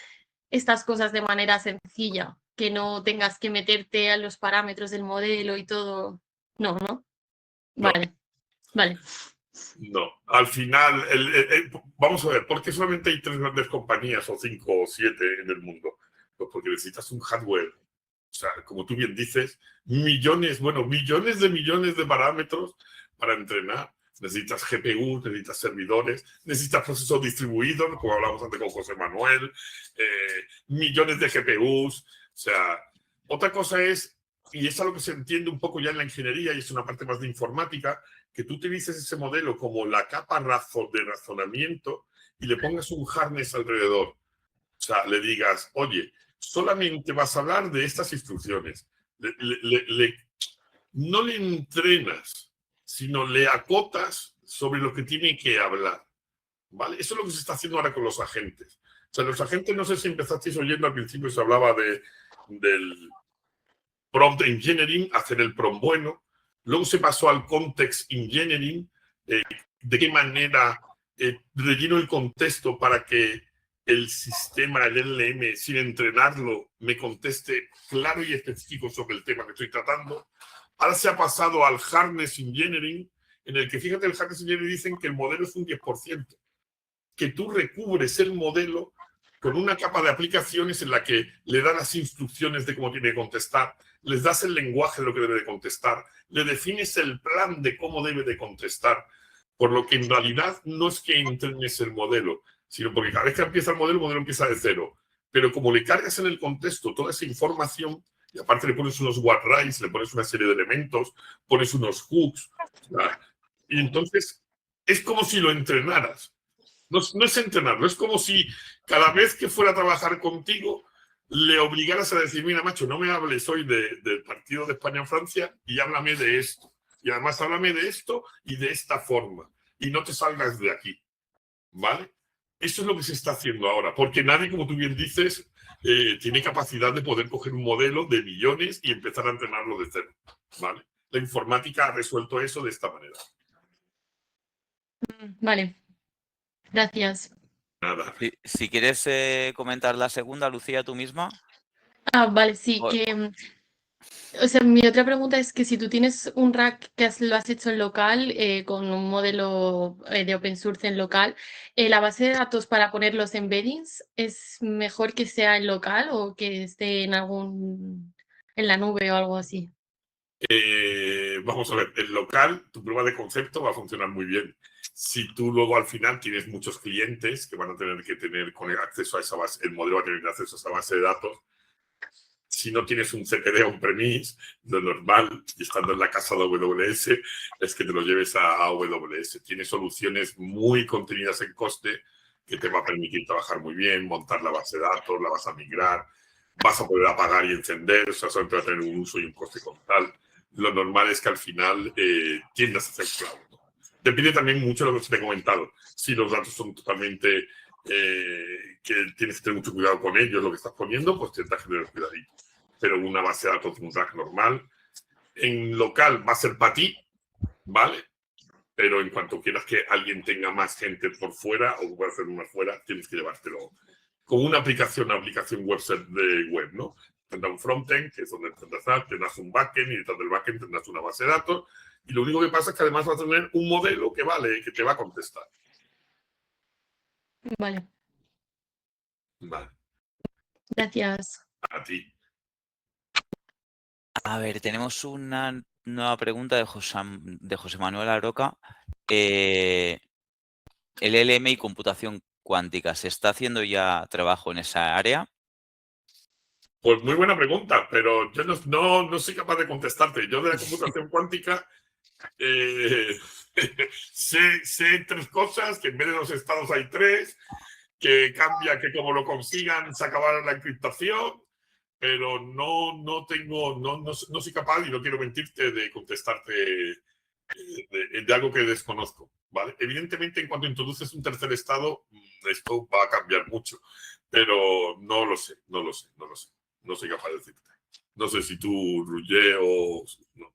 estas cosas de manera sencilla? Que no tengas que meterte a los parámetros del modelo y todo. No, ¿no? Vale, vale. No, al final, vamos a ver, ¿por qué solamente hay 3 grandes compañías o 5 o 7 en el mundo? Pues porque necesitas un hardware, o sea, como tú bien dices, millones de parámetros para entrenar. Necesitas GPU, necesitas servidores, necesitas procesos distribuidos, como hablamos antes con José Manuel, millones de GPUs. O sea, otra cosa es, y es algo que se entiende un poco ya en la ingeniería y es una parte más de informática, que tú utilices ese modelo como la capa de razonamiento y le pongas un harness alrededor. O sea, le digas, oye, solamente vas a hablar de estas instrucciones. No le entrenas, sino le acotas sobre lo que tiene que hablar. ¿Vale? Eso es lo que se está haciendo ahora con los agentes. O sea, los agentes, no sé si empezasteis oyendo al principio, se hablaba del prompt engineering, hacer el prompt bueno. Luego se pasó al context engineering, de qué manera relleno el contexto para que el sistema, el LLM, sin entrenarlo, me conteste claro y específico sobre el tema que estoy tratando. Ahora se ha pasado al harness engineering, en el que, fíjate, el harness engineering dicen que el modelo es un 10%, que tú recubres el modelo con una capa de aplicaciones en la que le das las instrucciones de cómo tiene que contestar, les das el lenguaje de lo que debe de contestar, le defines el plan de cómo debe de contestar, por lo que en realidad no es que entrenes el modelo, sino porque cada vez que empieza el modelo empieza de cero. Pero como le cargas en el contexto toda esa información, y aparte le pones unos what rights, le pones una serie de elementos, pones unos hooks, ¿verdad? Y entonces es como si lo entrenaras. No es entrenarlo, es como si cada vez que fuera a trabajar contigo le obligaras a decir, mira, macho, no me hables hoy del partido de España en Francia y háblame de esto. Y además háblame de esto y de esta forma. Y no te salgas de aquí. ¿Vale? Eso es lo que se está haciendo ahora. Porque nadie, como tú bien dices, tiene capacidad de poder coger un modelo de millones y empezar a entrenarlo de cero. ¿Vale? La informática ha resuelto eso de esta manera. Vale. Gracias. Nada. Si quieres comentar la segunda, Lucía, tú misma. Ah, vale, sí, o sea, mi otra pregunta es que si tú tienes un rack que lo has hecho en local, con un modelo de open source en local, ¿la base de datos para poner los embeddings es mejor que sea en local o que esté en la nube o algo así? Vamos a ver, en local tu prueba de concepto va a funcionar muy bien. Si tú luego al final tienes muchos clientes que van a tener que tener acceso a esa base, el modelo va a tener acceso a esa base de datos. Si no tienes un CPD on-premise, lo normal, y estando en la casa de AWS, es que te lo lleves a AWS. Tiene soluciones muy contenidas en coste que te va a permitir trabajar muy bien, montar la base de datos, la vas a migrar, vas a poder apagar y encender, o sea, solamente va a tener un uso y un coste como tal. Lo normal es que al final tiendas a hacer cloud. Depende también mucho de lo que te he comentado. Si los datos son totalmente que tienes que tener mucho cuidado con ellos, lo que estás poniendo, pues tendrás que tener cuidadito. Pero una base de datos, un rack normal, en local va a ser para ti, ¿vale? Pero en cuanto quieras que alguien tenga más gente por fuera o pueda hacer una fuera, tienes que llevártelo como una aplicación web de web, ¿no? Tendrás un frontend, que es donde tendrás un backend, y detrás del backend tendrás una base de datos, y lo único que pasa es que además vas a tener un modelo que te va a contestar. Vale. Vale. Gracias. A ti. A ver, tenemos una nueva pregunta de José Manuel Aroca. El LLM y computación cuántica, ¿se está haciendo ya trabajo en esa área? Pues muy buena pregunta, pero yo no soy capaz de contestarte. Yo de la computación cuántica sé 3 cosas, que en vez de 2 estados hay 3, que cambia, que como lo consigan se acabará la encriptación, pero no soy capaz, y no quiero mentirte, de contestarte de algo que desconozco, ¿vale? Evidentemente, en cuanto introduces un tercer estado, esto va a cambiar mucho, pero no lo sé. No soy capaz de decirte. No sé si tú, Roger, o... No,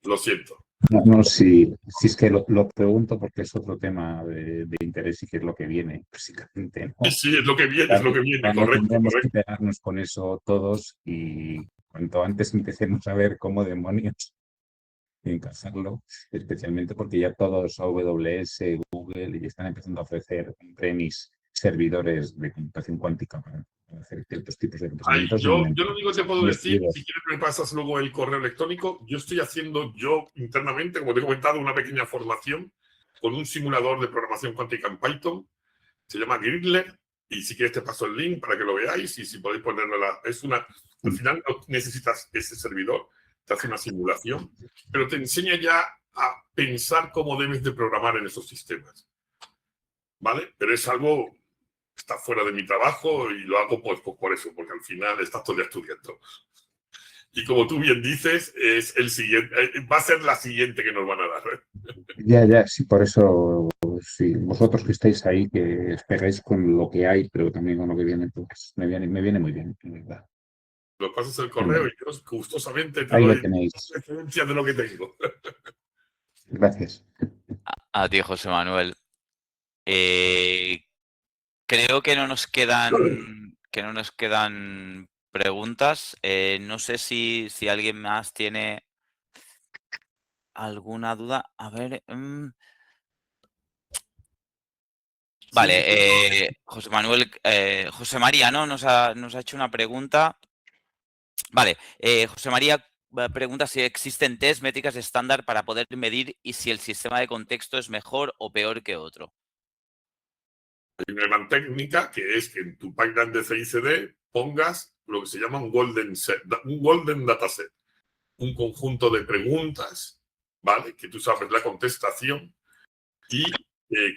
lo siento. No, si es que lo pregunto porque es otro tema de interés y que es lo que viene, básicamente, ¿no? Sí, es lo que viene, Cuando correcto. tendremos que pegarnos con eso todos y cuanto antes empecemos a ver cómo demonios encajarlo, especialmente porque ya todos AWS, Google, y están empezando a ofrecer premis servidores de computación cuántica para hacer ciertos tipos de procedimientos. Yo lo único que te puedo decir, si quieres me pasas luego el correo electrónico, yo estoy haciendo internamente, como te he comentado, una pequeña formación con un simulador de programación cuántica en Python, se llama Gridler, y si quieres te paso el link para que lo veáis, y si podéis ponerlo, al final no necesitas ese servidor, te hace una simulación, pero te enseña ya a pensar cómo debes de programar en esos sistemas, ¿vale? Pero es algo... está fuera de mi trabajo y lo hago pues por eso, porque al final estás todo el día estudiando. Y como tú bien dices, es el siguiente, va a ser la siguiente que nos van a dar. Ya, sí, por eso, sí, vosotros que estáis ahí, que os pegáis con lo que hay, pero también con lo que viene, pues me viene muy bien, en verdad. Lo pasas el correo y yo gustosamente te Ahí lo doy tenéis. referencia de lo que tengo. Gracias. A ti, José Manuel. Creo que no nos quedan preguntas. No sé si alguien más tiene alguna duda. A ver. Vale, José Manuel, José María, ¿no? Nos ha hecho una pregunta. Vale, José María pregunta si existen test métricas estándar para poder medir y si el sistema de contexto es mejor o peor que otro. Hay una gran técnica que es que en tu pipeline de CICD pongas lo que se llama un golden dataset, un conjunto de preguntas, ¿vale? Que tú sabes la contestación y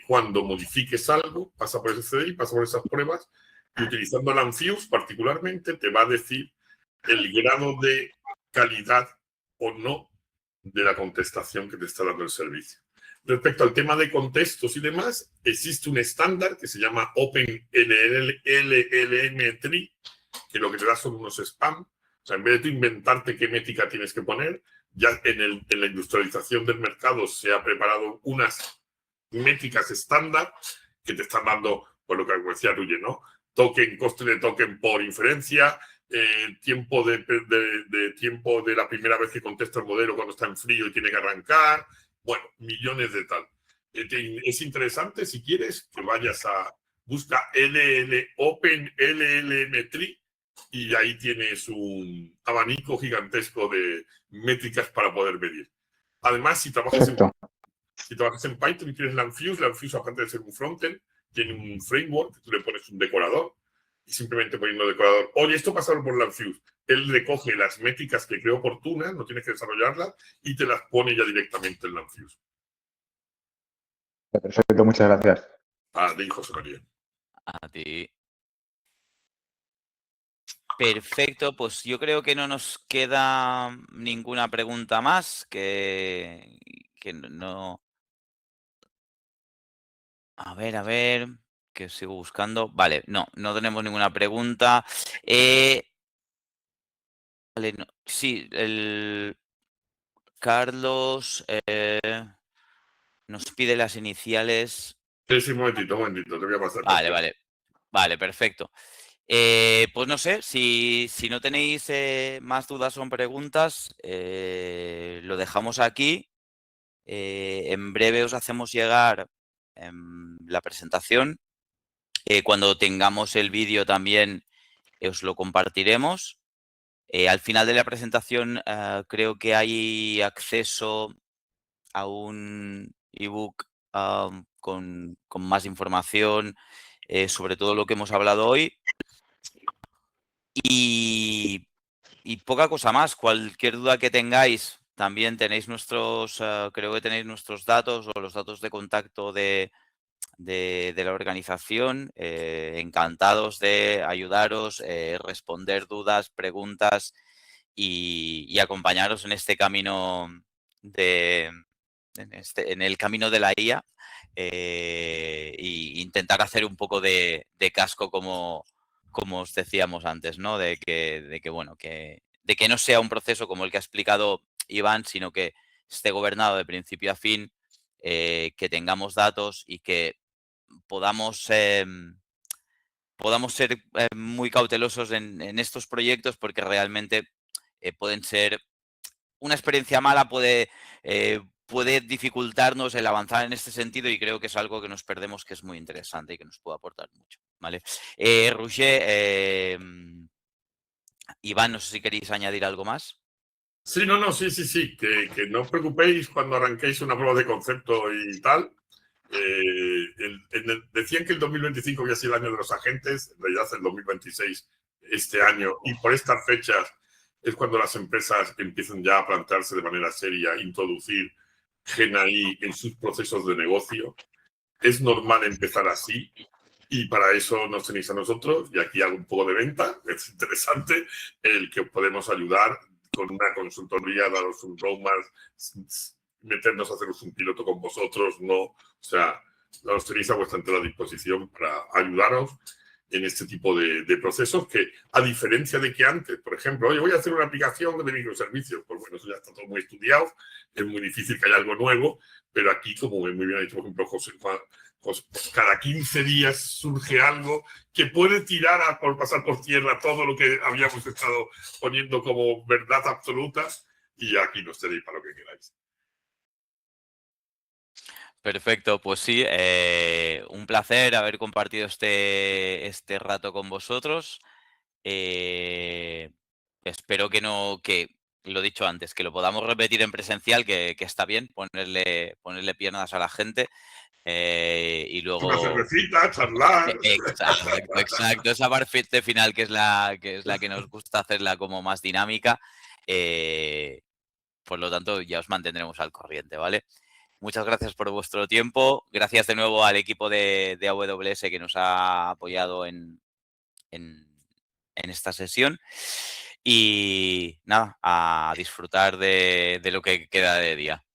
cuando modifiques algo, pasa por ese CDI, pasa por esas pruebas y utilizando Lanfuse particularmente te va a decir el grado de calidad o no de la contestación que te está dando el servicio. Respecto al tema de contextos y demás, existe un estándar que se llama OpenLLM3, que lo que te da son unos spam. O sea, en vez de tú inventarte qué métrica tienes que poner, ya en la industrialización del mercado se ha preparado unas métricas estándar que te están dando, por lo que decía Ruye, ¿no? Coste de token por inferencia, tiempo de la primera vez que contesta el modelo cuando está en frío y tiene que arrancar, bueno, millones de tal. Es interesante, si quieres, que vayas a busca OpenLLM3 y ahí tienes un abanico gigantesco de métricas para poder medir. Además, si trabajas en Python y tienes Lanfuse, aparte de ser un frontend, tiene un framework, tú le pones un decorador y simplemente poniendo decorador, oye, esto pasaron por Lanfuse. Él recoge las métricas que cree oportunas, no tienes que desarrollarlas, y te las pone ya directamente en Lanfuse. Perfecto, muchas gracias. A ti, José María. A ti. Perfecto, pues yo creo que no nos queda ninguna pregunta más, que no... A ver, que sigo buscando. Vale, no tenemos ninguna pregunta. Vale, no, sí, el Carlos nos pide las iniciales. Sí, un momentito, te voy a pasar. Vale, perfecto. Pues no sé, si no tenéis más dudas o preguntas, lo dejamos aquí. En breve os hacemos llegar la presentación. Cuando tengamos el vídeo también os lo compartiremos. Al final de la presentación creo que hay acceso a un ebook con más información sobre todo lo que hemos hablado hoy. Y poca cosa más. Cualquier duda que tengáis, también tenéis nuestros, creo que tenéis nuestros datos o los datos de contacto de la organización. Encantados de ayudaros, responder dudas, preguntas y acompañaros en este camino en el camino de la IA, y intentar hacer un poco de casco como os decíamos antes, ¿no? De que bueno, de que no sea un proceso como el que ha explicado Iván, sino que esté gobernado de principio a fin, que tengamos datos y que podamos ser muy cautelosos en estos proyectos, porque realmente pueden ser una experiencia mala, puede dificultarnos el avanzar en este sentido, y creo que es algo que nos perdemos, que es muy interesante y que nos puede aportar mucho, ¿vale? Roger, Iván, no sé si queréis añadir algo más. Sí, sí, que no os preocupéis cuando arranquéis una prueba de concepto y tal. Decían que el 2025 había sido el año de los agentes, en realidad el 2026 este año, y por estas fechas es cuando las empresas empiezan ya a plantearse de manera seria introducir Gen AI en sus procesos de negocio. Es normal empezar así, y para eso nos tenéis a nosotros, y aquí hago un poco de venta, es interesante el que os podemos ayudar con una consultoría, daros un roadmap, meternos a haceros un piloto con vosotros, ¿no? O sea, los tenéis a vuestra entera disposición para ayudaros en este tipo de procesos que, a diferencia de que antes, por ejemplo, oye, voy a hacer una aplicación de microservicios, pues bueno, eso ya está todo muy estudiado, es muy difícil que haya algo nuevo, pero aquí, como muy bien ha dicho, por ejemplo, José Juan, pues cada 15 días surge algo que puede tirar por pasar por tierra todo lo que habíamos estado poniendo como verdad absoluta, y aquí nos tenéis para lo que queráis. Perfecto, pues sí, un placer haber compartido este rato con vosotros. Espero que lo dicho antes, que lo podamos repetir en presencial, que está bien ponerle piernas a la gente. Y luego Una cervecita, charlar. exacto, esa parte final que es la que nos gusta hacerla como más dinámica. Por lo tanto, ya os mantendremos al corriente, ¿vale? Muchas gracias por vuestro tiempo. Gracias de nuevo al equipo de AWS que nos ha apoyado en esta sesión. Y nada, a disfrutar de lo que queda de día.